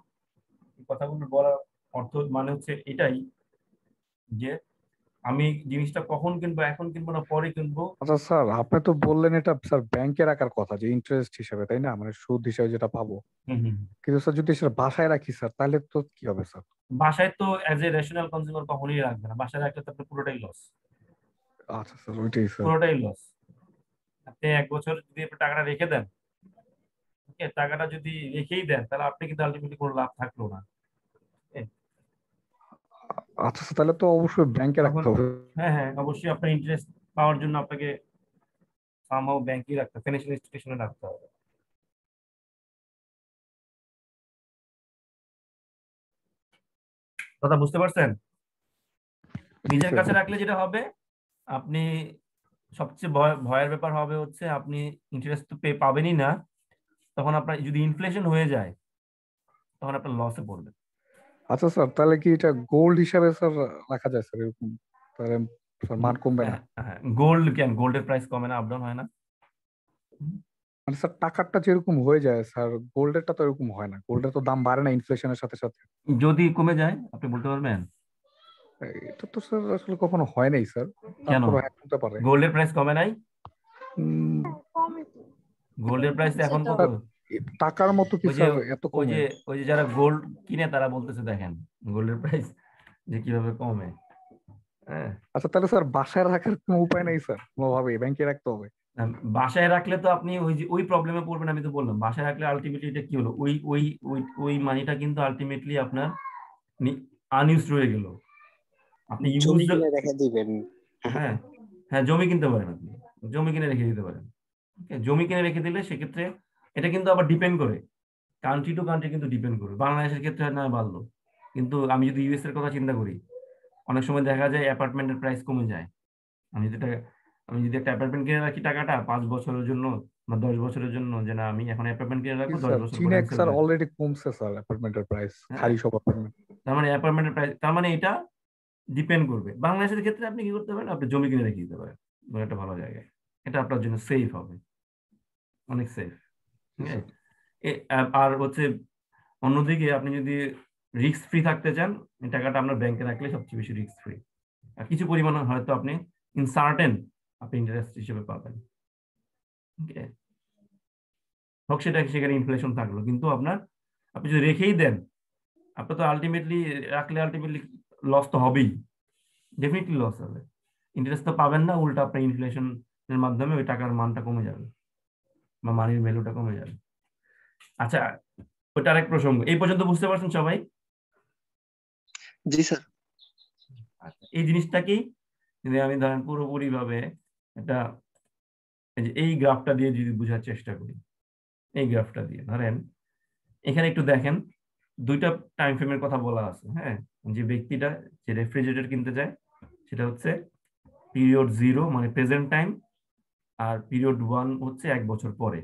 এই কথাগুলো বলার অর্থ মানে হচ্ছে এটাই যে আমি জিনিসটা কখন কিনবো, এখন কিনবো না পরে কিনবো। আচ্ছা স্যার, আপনি তো বললেন এটা স্যার ব্যাংকে রাখার কথা, যে ইন্টারেস্ট হিসেবে, তাই না? মানে সুদ হিসেবে যেটা পাবো। হুম হুম। কিন্তু স্যার যদি সেটা বাসায় রাখি স্যার, তাহলে তো কি হবে স্যার? বাসায় তো অ্যাজ এ রেশনাল কনজিউমার কখনোই রাখবে না, বাসায় রাখলে তো আপনার পুরোটাই লস, আচ্ছা স্যার, ওইটাই স্যার। পুরোটাই লস। আপনি 1 বছর যদি আপনি টাকাটা রেখে দেন, ওকে, টাকাটা যদি রেখেই দেন তাহলে আপনি কিন্তু আলটিমেটলি কোনো লাভ থাকলো না। আচ্ছা স্যার, তাহলে তো অবশ্যই ব্যাংকে তখন রাখতে হবে। হ্যাঁ হ্যাঁ, অবশ্যই আপনার ইন্টারেস্ট পাওয়ার জন্য আপনাকে সামহাও ব্যাংকে রাখতে, ফিনান্সিয়াল ইনস্টিটিউশনে রাখতে হবে। কথা বুঝতে পারছেন? নিজের কাছে রাখলে যেটা হবে, আপনি সবচেয়ে ভয়ের ব্যাপার হবে হচ্ছে আপনি ইন্টারেস্ট তো পাবেনই না, তখন আপনার যদি ইনফ্লেশন হয়ে যায় তখন আপনার লসে পড়বে। আচ্ছা স্যার, তাহলে কি এটা গোল্ড হিসাবে স্যার রাখা যায় স্যার? এরকম তাহলে স্যার মান কমবে না? হ্যাঁ, গোল্ড কেন, গোল্ডের প্রাইস কমে না, আপ ডাউন হয় না? মানে স্যার টাকারটা যেরকম হয়ে যায় স্যার, গোল্ডেরটা তো এরকম হয় না। গোল্ডের তো দাম বাড়ে না ইনফ্লেশনের সাথে সাথে? যদি কমে যায় আপনি বলতে পারবেন? এটা তো স্যার আসলে কখনো হয় নাই স্যার। কেন তারপরে হ্যাঁ হতে পারে। গোল্ডের প্রাইস কমে নাই? উম, গোল্ডের প্রাইস এখন কত? স্যার, টাকার মতো কি ওই যে স্যার এত ওই কমে? যে ওই যে যারা গোল্ড কিনে তারা বলতেছে দেখেন গোল্ডের প্রাইস যে কিভাবে কমে। হ্যাঁ, আচ্ছা, তাহলে স্যার বাসায় রাখার কোনো উপায় নেই স্যার? কোনোভাবে ব্যাংকে রাখতে হবে? বাসায় রাখলে তো আপনি ওই যে ওই প্রবলেমে পড়বেন, আমি তো বললাম বাসায় রাখলে আলটিমেটলি এটা কি হলো, ওই ওই ওই ওই মানিটা কিন্তু আলটিমেটলি আপনার আনইউজড রয়ে গেল। আপনি জমি ইউজ, কিনে রেখে দিবেন। হ্যাঁ হ্যাঁ, জমি কিনতে পারেন, আপনি জমি কিনে রেখে দিতে পারেন। Okay, জমি কিনে রেখে দিলে সেক্ষেত্রে এটা কিন্তু আবার ডিপেন্ড করে, কান্ট্রি টু কান্ট্রি কিন্তু ডিপেন্ড করে। বাংলাদেশের ক্ষেত্রে না বাড়লো, কিন্তু আমি যদি ইউএস এর কথা চিন্তা করি, অনেক সময় দেখা যায় অ্যাপার্টমেন্টের প্রাইস কমে যায়। আমি যদি একটা অ্যাপার্টমেন্ট কিনে রাখি টাকাটা 5 বছরের জন্য বা 10 বছরের জন্য, যে না আমি এখন অ্যাপার্টমেন্ট কিনে কি রাখবো 10 স্যার, বছর পরে চীনে আমি সেল স্যার করে দেবো। অলরেডি কমছে স্যার অ্যাপার্টমেন্টের প্রাইস, হ্যাঁ, খালি সব অ্যাপার্টমেন্ট। তার মানে অ্যাপার্টমেন্টের প্রাইস, তার মানে এটা ডিপেন্ড করবে। বাংলাদেশের ক্ষেত্রে আপনি কি করতে পারেন, আপনি জমি কিনে রেখে দিতে পারেন একটা ভালো জায়গায়, এটা আপনার জন্য সেফ হবে, অনেক সেফ। ঠিক আছে? আর হচ্ছে অন্যদিকে আপনি যদি রিস্ক ফ্রি থাকতে চান, এই টাকাটা আপনার ব্যাংকে রাখলে সবচেয়ে বেশি রিস্ক ফ্রি। আর কিছু পরিমাণ হয়তো আপনি ইনসার্টেন আপনি ইন্টারেস্ট হিসেবে পাবেন, ওকে, হোক সেটা সেখানে ইনফ্লেশন থাকলো, কিন্তু আপনি যদি রেখেই দেন, আপনার তো আলটিমেটলি রাখলে আলটিমেটলি লস তো হবেই, ডেফিনেটলি লস হবে। ইন্টারেস্ট তো পাবেন না, উল্টা আপনার ইনফ্লেশনের মাধ্যমে ওই টাকার মানটা কমে যাবে বা মানির ভ্যালুটা কমে যাবে। আচ্ছা, ওইটা আরেক প্রসঙ্গ। এই পর্যন্ত বুঝতে পারছেন সবাই? জি স্যার। আচ্ছা, এই জিনিসটাকেই যদি আমি ধরেন পুরোপুরি ভাবে এটা এই গ্রাফটা দিয়ে যদি বোঝার চেষ্টা করি, এই গ্রাফটা দিয়ে ধরেন এখানে একটু দেখেন, দুইটা টাইম ফ্রেমের কথা বলা আছে। হ্যাঁ, যে ব্যক্তিটা যে রেফ্রিজারেটর কিনতে যায় সেটা হচ্ছে পিরিয়ড 0 মানে প্রেজেন্ট টাইম, আর পিরিয়ড 1 হচ্ছে 1 বছর পরে।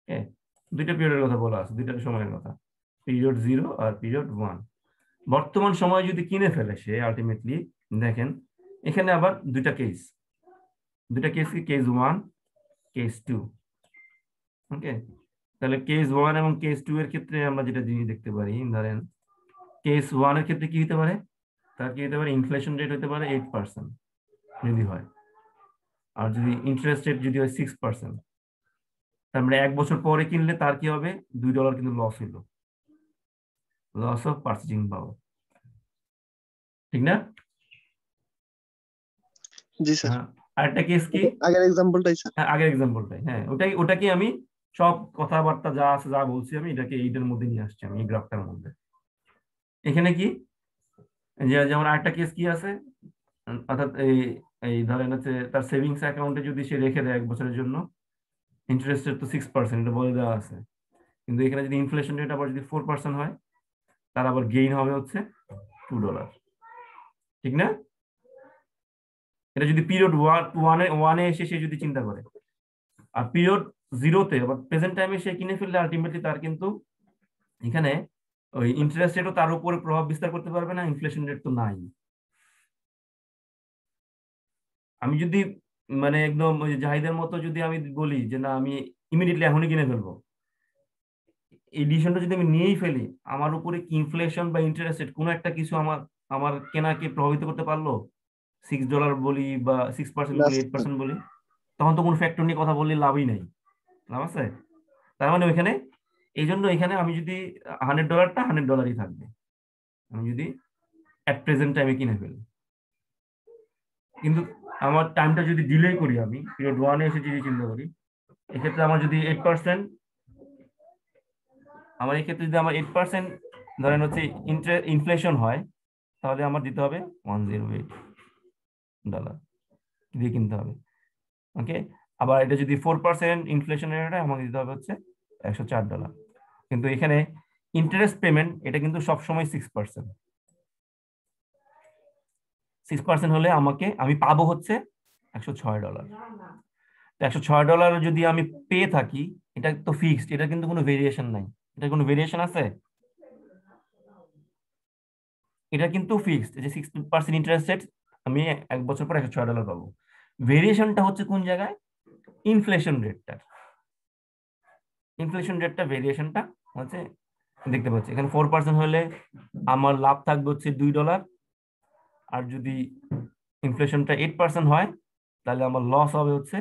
হ্যাঁ, দুইটা পিরিয়ডের কথা বলা আছে, দুইটা সময়ের কথা, পিরিয়ড 0 আর পিরিয়ড 1। বর্তমান সময় যদি কিনে ফেলে সে আলটিমেটলি, দেখেন এখানে আবার দুইটা কেস কি, কেস 1 কেস 2। ওকে, তাহলে কেস 1 এবং কেস 2 এর ক্ষেত্রে আমরা যেটা জিনিস দেখতে পারি, ধরেন কেস 1 এর ক্ষেত্রে কি হতে পারে, তার কি হতে পারে, ইনফ্লেশন রেট হতে পারে 8% যদি হয়, আর যদি ইন্টারেস্ট রেট যদি হয় 6%, তার মানে 1 বছর পরে কিনলে তার কি হবে, $2 কিন্তু লস হইলো, লস অফ পারচেজিং পাওয়ার, ঠিক না? জি স্যার। হ্যাঁ, আরেকটা কেস কি, আগের এক্সাম্পলটাই স্যার। হ্যাঁ আগের এক্সাম্পলটাই, হ্যাঁ ওটাকে আমি সব কথাবার্তা যা আছে যা বলছি আমি এটাকে এইটার মধ্যে নিয়ে আসছি, আমি এই গ্রাফটার মধ্যে। এখানে কি, যেমন আরেকটা কেস কি আছে, অর্থাৎ এই এই ধরেন হচ্ছে তার সেভিংস অ্যাকাউন্টে যদি সে রেখে দেয় 1 বছরের জন্য, ইন্টারেস্ট রেট তো 6%, এটা বলে দেওয়া আছে, কিন্তু এখানে যদি ইনফ্লেশন রেট আবার যদি 4% হয়, তার আবার গেইন হবে হচ্ছে $2, ঠিক না? এটা যদি পিরিয়ড ওয়ানে এসে সে যদি চিন্তা করে, আর পিরিয়ড 0-তে আবার প্রেজেন্ট টাইমে সে কিনে ফেললে আলটিমেটলি তার কিন্তু এখানে ওই ইন্টারেস্ট রেটও তার উপরে প্রভাব বিস্তার করতে পারবে না, ইনফ্লেশন রেট তো নাই। আমি যদি মানে একদম ওই জাহিদের মতো যদি আমি বলি যে না আমি ইমিডিয়েটলি এখনই কিনে ফেলবো, এই ডিসিশনটা যদি আমি নিয়েই ফেলি, আমার উপরে কি ইনফ্লেশন বা ইন্টারেস্ট রেট কোনো একটা কিছু আমার আমার কেনাকে প্রভাবিত করতে পারলো, $6 বলি বা 6% না বলি, স্যার। 8% বলি, তখন তো কোনো ফ্যাক্টর নিয়ে কথা বললে লাভই নাই। লাভ আছে? তার মানে ওইখানে এই জন্য এখানে আমি যদি $100টা $100ই থাকবে, আমি যদি অ্যাট প্রেজেন্ট টাইমে কিনে ফেলি। কিন্তু আমার টাইমটা যদি ডিলে করি, আমি পিরিয়ড 1-এ এসে যদি চিন্তা করি, এক্ষেত্রে আমার যদি 8%, আমার এই ক্ষেত্রে যদি আমার 8% ধরেন হচ্ছে ইনফ্লেশন হয়, তাহলে আমার দিতে হবে $108 দিয়ে কিনতে হবে। ওকে, আবার এটা যদি 4% ইনফ্লেশন রেট হয়, আমাকে দিতে হবে হচ্ছে $104। কিন্তু এখানে ইন্টারেস্ট পেমেন্ট এটা কিন্তু সবসময় 6%। 6% হলে আমি পাবো হচ্ছে $106। তো $106 যদি আমি পেয়ে থাকি, এটা তো ফিক্সড, এটা কিন্তু কোনো ভেরিয়েশন নাই। এটা কোনো ভেরিয়েশন আছে? এটা কিন্তু ফিক্সড, যে 6% ইন্টারেস্ট রেট, আমি 1 বছর পর $106 পাবো। ভেরিয়েশনটা হচ্ছে কোন জায়গায়? ইনফ্লেশন রেটটা। ইনফ্লেশন রেটটা ভেরিয়েশনটা হচ্ছে দেখতে পাচ্ছি এখানে 4% হলে আমার লাভ থাকবে হচ্ছে $2, আর যদি ইনফ্লেশনটা 8% হয়, তাহলে আমার লস হবে হচ্ছে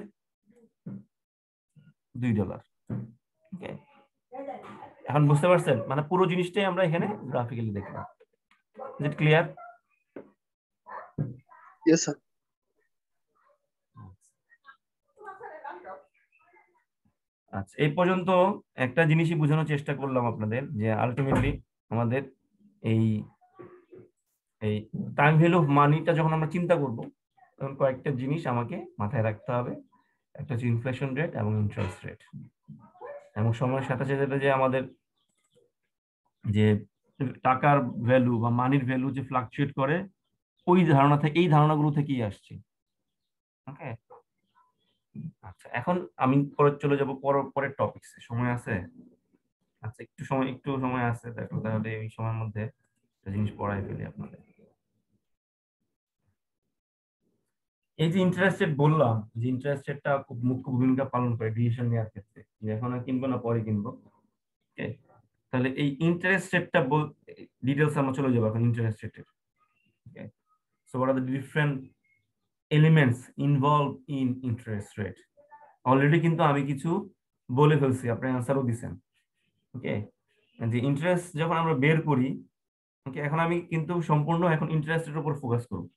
$2। ওকে, এখন বুঝতে পারছেন? মানে পুরো জিনিসটাই আমরা এখানে গ্রাফিক্যালি দেখলাম। Is it clear? Yes sir. আচ্ছা, এই পর্যন্ত একটা জিনিসই বোঝানোর চেষ্টা করলাম আপনাদের, যে আলটিমেটলি আমাদের এই এই টাইম ভ্যালু অফ মানিটা যখন আমরা চিন্তা করব, তখন কয়েকটা জিনিস আমাকে মাথায় রাখতে হবে। একটা হচ্ছে ইনফ্লেশন রেট এবং ইন্টারেস্ট রেট, এবং সময়ের সাথে সাথে যে আমাদের যে টাকার ভ্যালু বা মানির ভ্যালু যে ফ্লাকচুয়েট করে, ওই ধারণা থেকে, এই ধারণাগুলো থেকেই আসছে। ওকে, আচ্ছা, এখন আমি পরে চলে যাব পরের টপিকসে। সময় আছে? আচ্ছা, একটু সময় আছে, দেখো তাহলে এই সময়ের মধ্যে একটা জিনিস পড়াই ফেলি আপনাদের। এই যে ইন্টারেস্ট রেট বললাম, যে ইন্টারেস্ট রেটটা খুব মুখ্য ভূমিকা পালন করে ডিসিশন নেওয়ার ক্ষেত্রে, যে এখন আর কিনবো না পরে কিনবো। ওকে, তাহলে এই ইন্টারেস্ট রেটটা ডিটেলস আমরা চলে যাবো এখন ইন্টারেস্ট রেটের। Okay, so what are the different elements involve in interest rate? Already কিন্তু আমি কিছু বলে ফেলছি, আপনি অ্যান্সারও দিচ্ছেন। ওকে, যে ইন্টারেস্ট যখন আমরা বের করি, ওকে, এখন আমি কিন্তু সম্পূর্ণ এখন ইন্টারেস্টের উপর ফোকাস করব,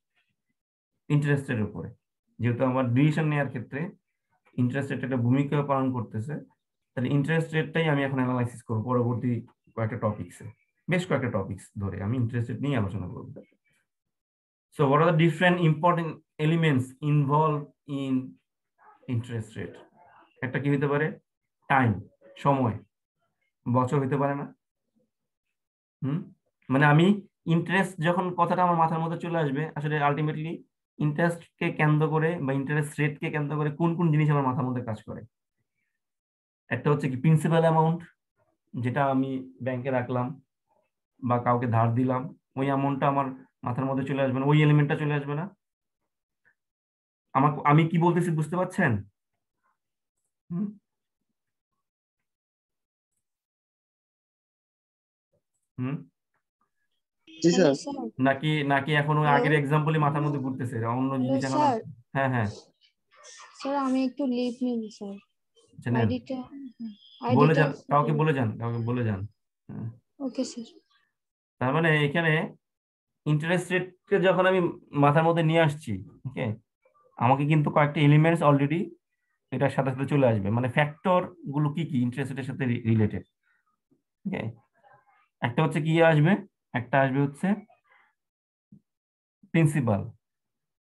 ইন্টারেস্টের উপরে, যেহেতু আমার ডিসিশন নেওয়ার ক্ষেত্রে ইন্টারেস্ট রেট একটা ভূমিকা পালন করতেছে। তাহলে ইন্টারেস্ট রেটটাই আমি এখন অ্যানালাইসিস করব পরবর্তী কয়েকটা টপিকসে, বেশ কয়েকটা টপিকস ধরে আমি ইন্টারেস্ট রেট নিয়ে আলোচনা করব। So what are the different important elements involve in interest rate? একটা কি হতে পারে? টাইম, সময়, বছর হতে পারে না? মানে আমি ইন্টারেস্ট যখন কথাটা আমার মাথার মধ্যে চলে আসবে, আসলে আলটিমেটলি ইন্টারেস্টকে কেন্দ্র করে বা ইন্টারেস্ট রেটকে কেন্দ্র করে কোন কোন জিনিস আমার মাথার মধ্যে কাজ করে? একটা হচ্ছে কি প্রিন্সিপাল অ্যামাউন্ট, যেটা আমি ব্যাংকে রাখলাম বা কাউকে ধার দিলাম, ওই অ্যামাউন্টটা আমার মাথার মধ্যে চলে আসবে না, ওই এলিমেন্টটা চলে আসবে না। আমি কি বলতেছি বুঝতে পারছেন? হুম হুম জি স্যার। নাকি নাকি এখন ওই আগের এক্সাম্পলই মাথার মধ্যে ঘুরতেছে, অন্য জিনিস এখন? স্যার, হ্যাঁ হ্যাঁ, স্যার আমি একটু লিভ নিব স্যার। জানেন, আইডিটা বলে আইডিটা যান, কাউকে বলে যান, কাউকে বলে যান। হ্যাঁ। Okay sir. তার মানে এখানে ইন্টারেস্ট রেটকে যখন আমি মাথার মধ্যে নিয়ে আসছি, ওকে, আমাকে কিন্তু কয়েকটা এলিমেন্টস অলরেডি এটার সাথে সাথে চলে আসবে, মানে ফ্যাক্টর গুলো কি কি ইন্টারেস্ট রেটের সাথে রিলেটেড। ওকে, একটা হচ্ছে কি আসবে, একটা আসবে হচ্ছে প্রিন্সিপাল,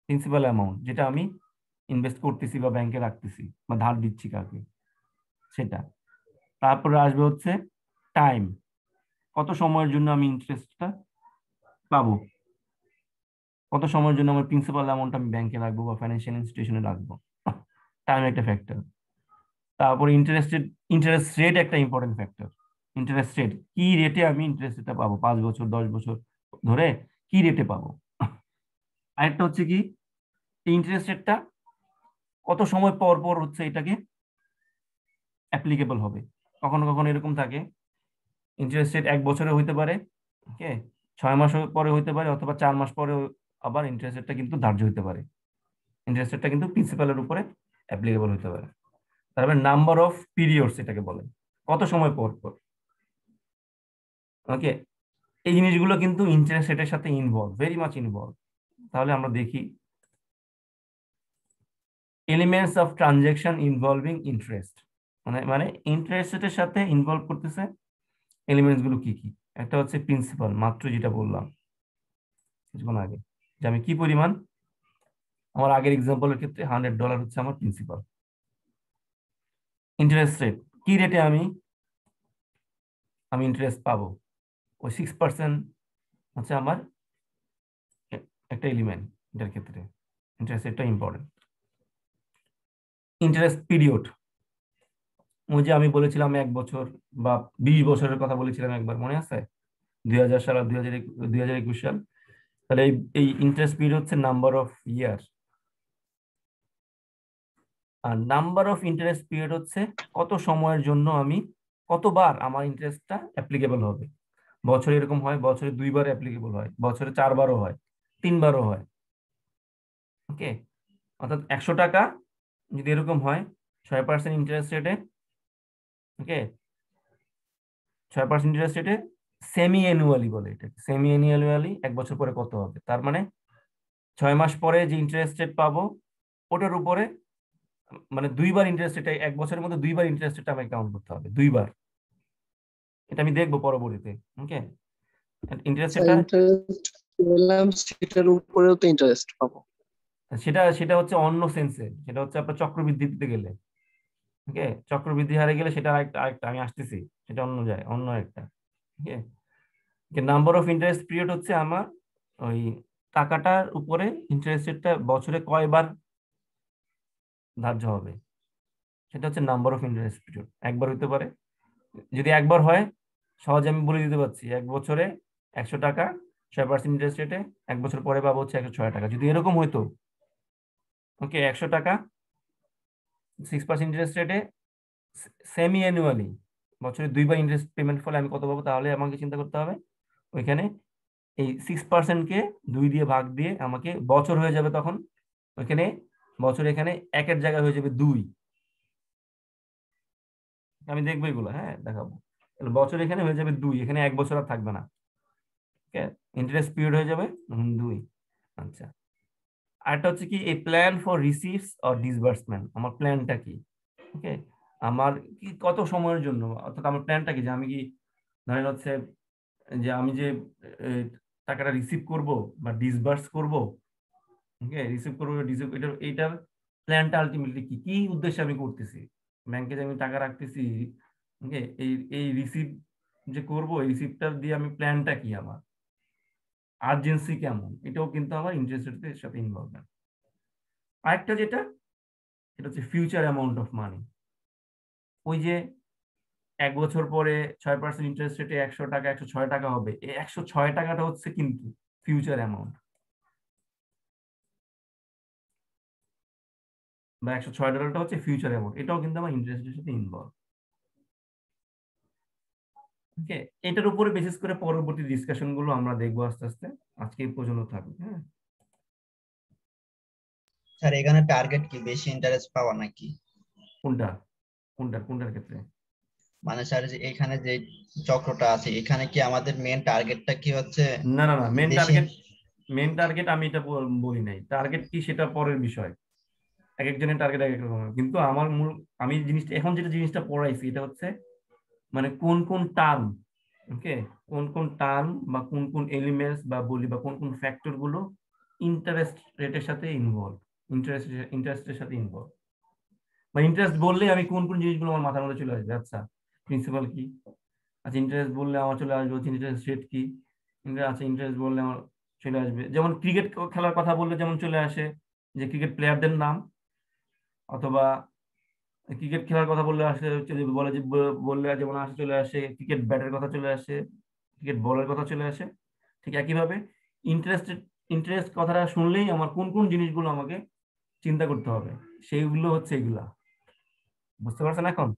প্রিন্সিপাল অ্যামাউন্ট, যেটা আমি ইনভেস্ট করতেছি বা ব্যাংকে রাখতেছি বা ধার দিচ্ছি কাউকে, সেটা। তারপরে আসবে হচ্ছে টাইম, কত সময়ের জন্য আমি ইন্টারেস্টটা পাবো, কত সময়ের জন্য আমার প্রিন্সিপাল অ্যামাউন্ট আমি ব্যাংকে রাখবো বা ফাইন্যান্সিয়াল ইনস্টিটিউশনে রাখবো, টাইম একটা ফ্যাক্টর। তারপরে ইন্টারেস্ট রেট একটা ইম্পর্টেন্ট ফ্যাক্টর। ইন্টারেস্ট রেট, কি রেটে আমি ইন্টারেস্টটা পাবো, 5 বছর 10 বছর ধরে কি রেটে পাবো। আরেকটা হচ্ছে কি, ইন্টারেস্ট রেটটা কত সময় পর পর হচ্ছে এটাকে অ্যাপ্লিকেবল হবে। কখনো কখনো এরকম থাকে ইন্টারেস্ট রেট 1 বছরে হইতে পারে, ওকে, 6 মাস পরে হইতে পারে, অথবা 4 মাস পরে আবার ইন্টারেস্ট রেটটা কিন্তু ধার্য হইতে পারে। ইন্টারেস্ট রেটটা কিন্তু প্রিন্সিপালের উপরে অ্যাপ্লিকেবল হইতে পারে। তারপরে নাম্বার অফ পিরিয়ডস এটাকে বলে, কত সময় পর পর। ওকে, এই জিনিসগুলো কিন্তু ইন্টারেস্ট রেটের সাথে ইনভলভ, ভেরি মাচ ইনভলভ। তাহলে আমরা দেখি elements of transaction involving interest, মানে ইন্টারেস্ট রেটের সাথে ইনভলভ করতেছে এলিমেন্টস গুলো কি কি। একটা হচ্ছে প্রিন্সিপাল, মাত্র যেটা বললাম কিছুক্ষণ আগে, যে আমি কি পরিমাণ, আমার আগের এক্সাম্পলের ক্ষেত্রে $100 হচ্ছে আমার প্রিন্সিপাল। ইন্টারেস্ট রেট, কি রেটে আমি ইন্টারেস্ট পাবো, ওই 6% হচ্ছে আমার একটা এলিমেন্ট, এটার ক্ষেত্রে ইন্টারেস্ট রেটটা ইম্পর্টেন্ট। ইন্টারেস্ট পিরিয়ড, ওই যে আমি বলেছিলাম 1 বছর বা 20 বছরের কথা বলেছিলাম একবার, মনে আছে? 2000 সাল আর 2021 সাল। তাহলে এই ইন্টারেস্ট পিরিয়ড হচ্ছে নাম্বার অফ ইয়ার, আর নাম্বার অফ ইন্টারেস্ট পিরিয়ড হচ্ছে কত সময়ের জন্য আমি, কতবার আমার ইন্টারেস্টটা অ্যাপ্লিকেবল হবে। বছরে এরকম হয়, বছরে 2 বার অ্যাপ্লিকেবল হয়, বছরে 4 বারও হয়, 3 বারও হয়। ওকে, অর্থাৎ 100 টাকা যদি এরকম হয় 6% ইন্টারেস্ট রেটে, ওকে, 6% ইন্টারেস্ট রেটে সেমি অ্যানুয়ালি বলে এটা, সেমি অ্যানুয়ালি 1 বছর পরে কত হবে, তার মানে 6 মাস পরে যে ইন্টারেস্ট রেট পাবো ওটার উপরে, মানে 2 বার ইন্টারেস্ট রেট, 1 বছরের মধ্যে 2 বার ইন্টারেস্ট রেট আমাকে কাউন্ট করতে হবে, 2 বার। এটা আমি দেখবো পরবর্তীতে। ওকে, ইন্টারেস্ট রেটটা ইন্টারেস্ট বললাম, সেটার উপরেও তো ইন্টারেস্ট পাবো। সেটা হচ্ছে অন্য সেন্সে, সেটা হচ্ছে আপনার চক্রবৃদ্ধি দিতে গেলে, ওকে, চক্রবৃদ্ধি হারে গেলে সেটা আরেকটা আমি আসতেছি, সেটা অন্য একটা। ওকে, নাম্বার অফ ইন্টারেস্ট পিরিয়ড হচ্ছে আমার ওই টাকাটার উপরে ইন্টারেস্ট রেটটা বছরে কয়বার ধার্য হবে, সেটা হচ্ছে নাম্বার অফ ইন্টারেস্ট পিরিয়ড। একবার হইতে পারে, যদি একবার হয় সহজে আমি বলে দিতে পারছি, 1 বছরে 100 টাকা 6% ইন্টারেস্ট রেটে, 1 বছর পরে পাবো হচ্ছে 106 টাকা। যদি এরকম হইতো, ওকে, 100 টাকা 6% ইন্টারেস্ট রেটে সেমি অ্যানুয়ালি, বছরে 2 বার ইন্টারেস্ট পেমেন্ট ফলে আমি কত পাবো, তাহলে আমাকে চিন্তা করতে হবে ওইখানে এই 6%কে 2 দিয়ে ভাগ দিয়ে আমাকে বছর হয়ে যাবে, তখন ওইখানে বছর এখানে 1-এর জায়গায় হয়ে যাবে 2। আমি দেখবো এগুলো, হ্যাঁ দেখাবো। তাহলে বছর এখানে হয়ে যাবে 2, এখানে 1 বছর আর থাকবে না, ওকে, ইন্টারেস্ট পিরিয়ড হয়ে যাবে 2। আচ্ছা, আরেকটা হচ্ছে কি, এই plan for receives or disbursement, আমার প্ল্যানটা কি, ওকে, আমার কি কত সময়ের জন্য, অর্থাৎ আমার প্ল্যানটা কি, যে আমি কি ধরেন হচ্ছে যে আমি যে টাকাটা রিসিভ করব বা ডিসবার্স করব, ওকে, রিসিভ করবো এইটার প্ল্যানটা আলটিমেটলি কি কি উদ্দেশ্যে আমি করতেছি, ব্যাংকে যে আমি টাকা রাখতেছি, ওকে, এই রিসিভ যে করব, এই রিসিভটা দিয়ে আমি প্ল্যানটা কি, আমার আর্জেন্সি কেমন, এটাও কিন্তু আমার ইন্টারেস্ট রেটের সাথে ইনভলভমেন্ট। আরেকটা যেটা, এটা হচ্ছে ফিউচার অ্যামাউন্ট অফ মানি। ওই যে 1 বছর পরে 6% ইন্টারেস্ট রেটে 100 টাকা 106 টাকা হবে, এই 106 টাকাটা হচ্ছে কিন্তু ফিউচার অ্যামাউন্ট, বা $106 হচ্ছে ফিউচার অ্যামাউন্ট, এটাও কিন্তু আমার ইন্টারেস্টের সাথে ইনভলভ। ওকে, এটার উপরে বেসিস করে পরবর্তী ডিসকাশন গুলো আমরা দেখবো আস্তে আস্তে। আজকে এই পর্যন্ত থাকবে। হ্যাঁ স্যার, এখানে টার্গেট কি বেশি ইন্টারেস্ট পাওয়া নাকি? কোনটার ক্ষেত্রে? মানে স্যার, যে এখানে যে চক্রটা আছে, এখানে কি আমাদের মেন টার্গেটটা কি হচ্ছে? না, মেন বেশি টার্গেট আমি এটা বলি নাই। টার্গেট কি সেটা পরের বিষয়, এক একজনের টার্গেট এক এক রকম। কিন্তু আমার আমি জিনিসটা পড়াইছি, এটা হচ্ছে মানে কোন কোন টার্ম, ওকে, কোন কোন টার্ম বা কোন কোন এলিমেন্টস বা বলি বা কোন কোন ফ্যাক্টর গুলো ইন্টারেস্ট রেটের সাথে ইনভলভ, ইন্টারেস্টের সাথে ইনভলভ। বা ইন্টারেস্ট বললে আমি কোন কোন জিনিসগুলো আমার মাথার মধ্যে চলে আসবে। আচ্ছা, প্রিন্সিপাল কি, আচ্ছা ইন্টারেস্ট বললে আমার চলে আসবে হচ্ছে ইন্টারেস্ট রেট কি, আচ্ছা ইন্টারেস্ট বললে আমার চলে আসবে, যেমন ক্রিকেট খেলার কথা বললে যেমন চলে আসে যে ক্রিকেট প্লেয়ারদের নাম, অথবা ক্রিকেট খেলার কথা বললে আসে বলে যে বললে যেমন আসে চলে আসে ক্রিকেট ব্যাটের কথা চলে আসে, ক্রিকেট বলের কথা চলে আসে। ঠিক একইভাবে ইন্টারেস্ট কথাটা শুনলেই আমার কোন কোন জিনিসগুলো আমাকে চিন্তা করতে হবে, সেইগুলো হচ্ছে এগুলা। বুঝতে পারছেন এখন?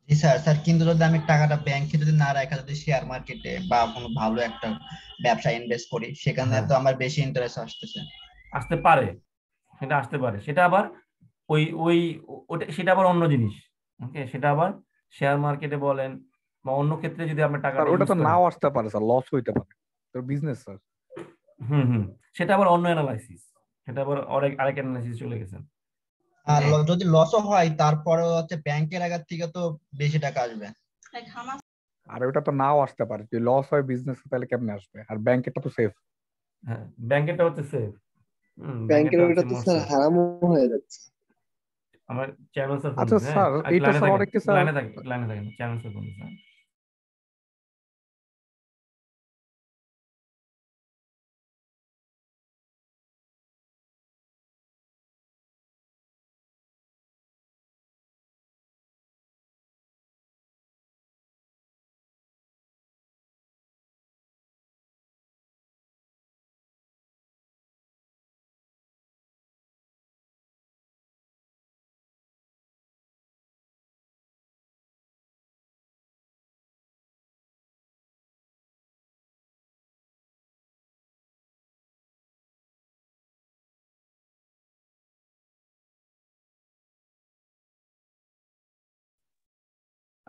জি স্যার। স্যার কিন্তু যদি আমি টাকাটা ব্যাংকে যদি না রাখা, যদি শেয়ার মার্কেটে বা কোনো ভালো একটা ব্যবসায় ইনভেস্ট করি, সেখানে হ্যাঁ, তো আমার বেশি ইন্টারেস্ট আসতেছে। আসতে পারে, সেটা আসতে পারে, সেটা আবার ওই ওই ওটা সেটা আবার অন্য জিনিস। ওকে, সেটা আবার শেয়ার মার্কেটে বলেন বা অন্য ক্ষেত্রে যদি আপনি স্যার টাকাটা ওটা ইউজ তো করেন। নাও আসতে পারে স্যার, লস হইতে পারে, তো বিজনেস স্যার। হুম, সেটা আবার অন্য অ্যানালাইসিস, সেটা আবার আরেক অ্যানালাইসিস চলে গেছেন। আর ওকে, যদি লসও হয়, তারপরে হচ্ছে ব্যাংকের আগার থেকে তো বেশি টাকা আসবে। আর ওটা তো নাও আসতে পারে, যদি লস হয় বিজনেস তাহলে কেমনে আসবে? আর ব্যাংকেরটা তো সেফ। হ্যাঁ, ব্যাংকেরটা হচ্ছে সেফ। ব্যাংকের ব্যাংকেরটা ওটা হচ্ছে তো মোর স্যার সেফ। হারামও হয়ে যাচ্ছে। আমার চেয়ারম্যান স্যার ফোন আচ্ছা দিচ্ছে। হ্যাঁ, স্যার, একটু এইটা লাইনে স্যার থাকেন, অনেককে একটু স্যার, লাইনে থাকেন, একটু লাইনে থাকেন, চেয়ারম্যান স্যার ফোন দিচ্ছে।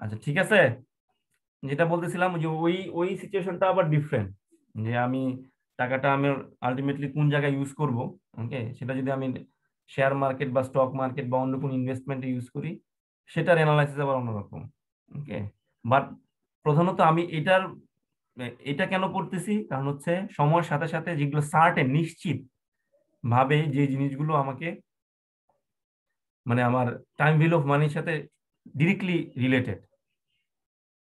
আচ্ছা, ঠিক আছে। যেটা বলতেছিলাম যে ওই ওই সিচুয়েশনটা আবার ডিফারেন্ট, যে আমি টাকাটা আমি আলটিমেটলি কোন জায়গায় ইউজ করব। ওকে, সেটা যদি আমি শেয়ার মার্কেট বা স্টক মার্কেট বা অন্য কোনো ইনভেস্টমেন্টে ইউজ করি, সেটার অ্যানালাইসিস আবার অন্যরকম। ওকে, বাট প্রধানত আমি এটা কেন পড়তেছি, কারণ হচ্ছে সময়ের সাথে সাথে যেগুলো সার্টেন, নিশ্চিত ভাবে যে জিনিসগুলো আমাকে মানে আমার টাইম ভ্যালু অফ মানির সাথে ডিরেক্টলি রিলেটেড।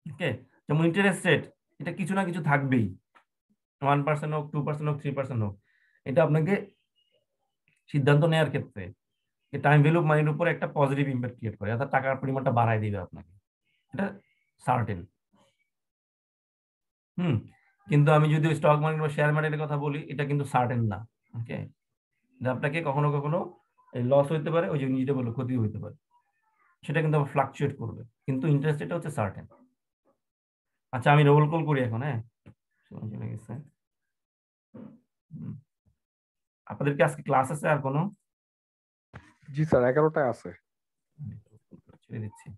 ওকে, যেমন ইন্টারেস্ট রেট, এটা কিছু না কিছু থাকবেই, 1% হোক, 2% হোক, 3% হোক। এটা আপনাকে সিদ্ধান্ত নেওয়ার ক্ষেত্রে টাইম ভ্যালু অফ মানির উপর একটা পজিটিভ ইম্প্যাক্ট ক্রিয়েট করে, অর্থাৎ টাকার পরিমাণটা বাড়ায় দিবে আপনাকে, এটা সার্টেন। কিন্তু আমি যদি স্টক মার্কেট বা শেয়ার মার্কেটের কথা বলি, এটা কিন্তু সার্টেন না। ওকে, আপনাকে কখনো কখনো লস হইতে পারে, ওই যে নিজেটা বললো ক্ষতি হইতে পারে, সেটা কিন্তু আবার ফ্লাকচুয়েট করবে, কিন্তু ইন্টারেস্ট এটা হচ্ছে সার্টেন। আচ্ছা, আমি রোল কল করি এখন। হ্যাঁ, সময় চলে গেছে। আপনাদেরকে আজকে ক্লাস আছে আর কোনো? জি স্যার, 11টায় আছে। ছেড়ে দিচ্ছি।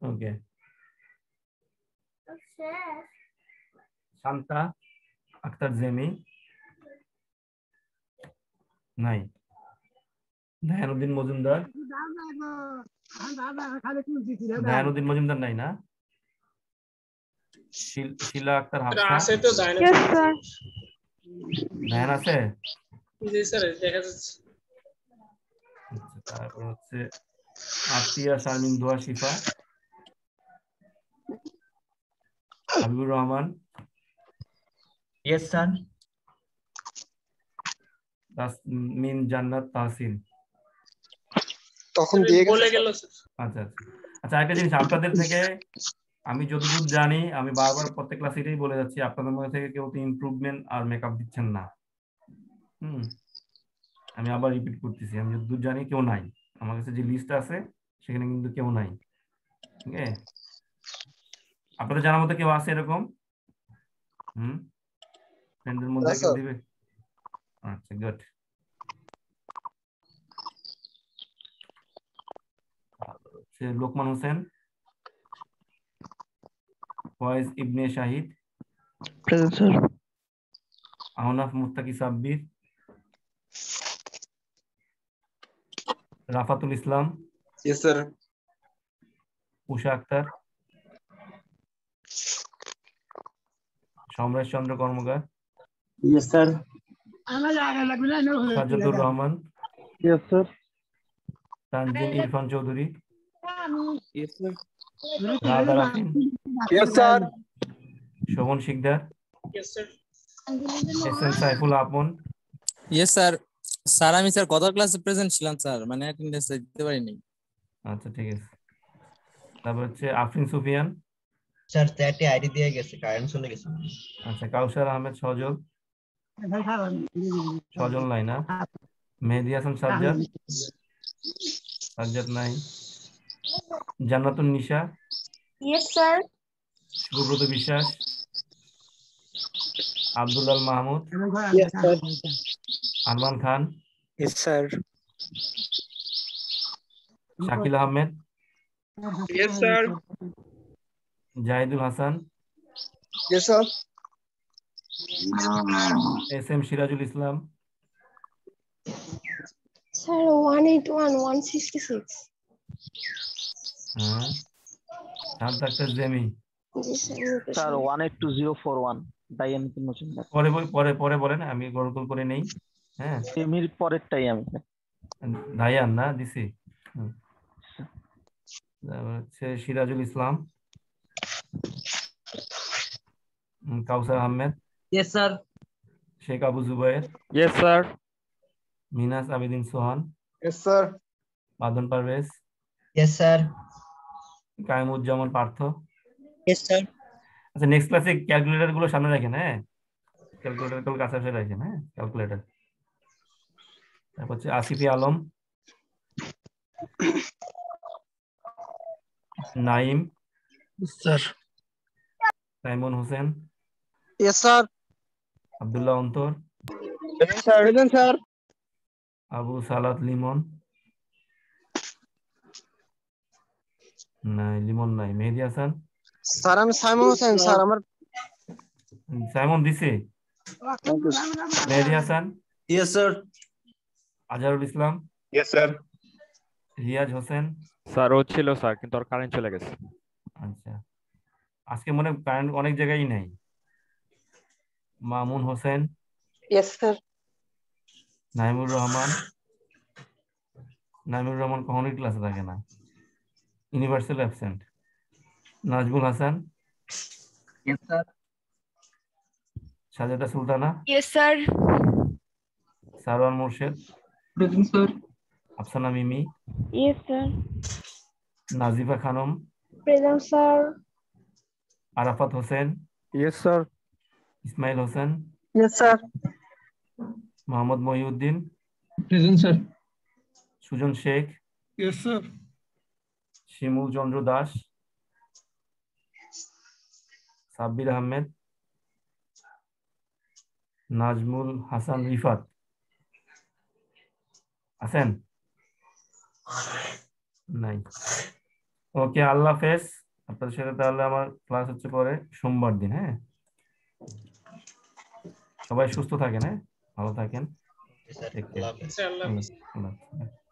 ওকে, শান্তা আক্তার জেমি নাই, দায়ানুদ্দিন মজুমদার, দায়ানুদ্দিন মজুমদার নাই না, শিলা আক্তার হাফসা, আছে তো দায়না। দায়ান আছে। জি স্যার, দেখা যাচ্ছে। আচ্ছা, তারপর হচ্ছে আতিয়া শারমিন দোয়া শিফা, হাবিবুর রহমান, ইয়েস স্যার। তাসমিন জান্নাত তাহসিন। তখন দিয়ে গেছে বলে স্যার। গেল স্যার। আচ্ছা আচ্ছা আচ্ছা, একটা জিনিস আপনাদের থেকে আমি যতদূর জানি, আমি বারবার প্রত্যেক ক্লাসে এটাই বলে যাচ্ছি, আপনাদের মধ্যে থেকে কেউ তো ইমপ্রুভমেন্ট আর মেকআপ দিচ্ছেন না। আমি আবার রিপিট করতেছি, আমি যতদূর জানি কেউ নাই, আমার কাছে যে লিস্ট আছে সেখানে কিন্তু কেউ নাই। ঠিক আছে, আপনাদের জানার মধ্যে কেউ আছে এরকম? ফ্রেন্ডের মধ্যে কেউ দিবে? আচ্ছা, good. Lokman Hossain, Foyez Ibne Shahid, present sir. Ahnaf Muttaki Sabbir, Rafatul Islam, yes sir. Usha Akter, Samaresh Chandra Karmakar, Yes, sir. Sajjadur Rahman, Yes, sir. Tanzin Irfan Chowdhury, Yes, sir. Rahat Arafin, Yes, sir. Shovon Shikder, Yes, sir. S M Saiful Apon, yes sir. Sir আমি স্যার গত ক্লাসে প্রেজেন্ট ছিলাম স্যার, মানে অ্যাটেন্ডেন্স দিতে পারিনি। আচ্ছা ঠিক আছে। তারপর হচ্ছে আফরিন সুফিয়ান, স্যার চ্যাটে আইডি দিয়ে গেছে, কারেন্ট চলে গেছে। আচ্ছা কাউসার আহমেদ সজল, সজল নাই না, মেহেদি হাসান সাজ্জাদ, সাজ্জাদ নাই, জান্নাতুন নিশা, Yes, sir. Subrata Biswas, Abdullal Mahmud, Yes, sir. Arman Khan, Yes, sir. Shakil Ahmed, Yes, sir. Zahidul Hasan, Yes, sir. S M Sirajul Islam, Sir, 181, 166. হ্যাঁ, Shanto Akter Jemi. Yes, sir. Sir, 182041. Dayanti Mojumdar. পরে পরে পরে বলেন, আমি গড়গড় করে নেই। হ্যাঁ, এমির পরেরটাই আমি। দায়ান না দিছি। তারপর হচ্ছে সিরাজুল ইসলাম, কাউসার Ahmed, Yes, sir. Sheikh Abu Zubair, Yes, sir. মিনাস আবেদিন সোহান, Yes, sir. Badon Parvez, yes sir. Kayemuzzaman Partho. Yes, sir. আচ্ছা নেক্সট ক্লাসে ক্যালকুলেটর গুলো সামনে রাখেন। হ্যাঁ, ক্যালকুলেটর গুলো কাছে রাখেন। হ্যাঁ, ক্যালকুলেটর। তারপর হচ্ছে Asifi Alam, Naim, Sir. Saimon Hossain, Yes, sir. Abdullah Antor, Present, sir. Abu Salat Limon, নাই লিমন নাই, মেহেদি হাসান, স্যার আমি সাইমন হোসেন স্যার আমার। সাইমন দিছে, Mehedi Hasan, Yes, sir. Azharul Islam, Yes, sir. Riaz Hossain. Sir ও ছিল স্যার, কিন্তু ওর কারেন্ট চলে গেছে। আচ্ছা, আজকে মনে হয় কারেন্ট অনেক জায়গায় নাই। Mamun Hossain, Yes, sir. নাইমুর রহমান, নাইমুর রহমান কখনোই ক্লাসে থাকে না, universal absent. Nazmul Hasan, Yes, sir. Sajeda Sultana, Yes, sir. Sarwar Morshed, Present, sir. Afsana Mimi, Yes, sir. Nazifa Khanam, Present, sir. Arafat Hossain, Yes, sir. Ismail Hossain, Yes, sir. Mohammad Mohiuddin, Present, sir. Sujon Sheikh, Yes, sir. Shimul Chandra Das, Sabbir Ahmed, Nazmul Hasan Rifat আছেন? নাই। ওকে, আল্লাহ হাফেজ। আপনাদের সাথে তাহলে আমার ক্লাস হচ্ছে পরে সোমবার দিন। হ্যাঁ, সবাই সুস্থ থাকেন। হ্যাঁ, ভালো থাকেন। Sir Take care. আল্লাহ হাফেজ। স্যার আল্লাহ হাফেজ। আল্লাহ হাফেজ।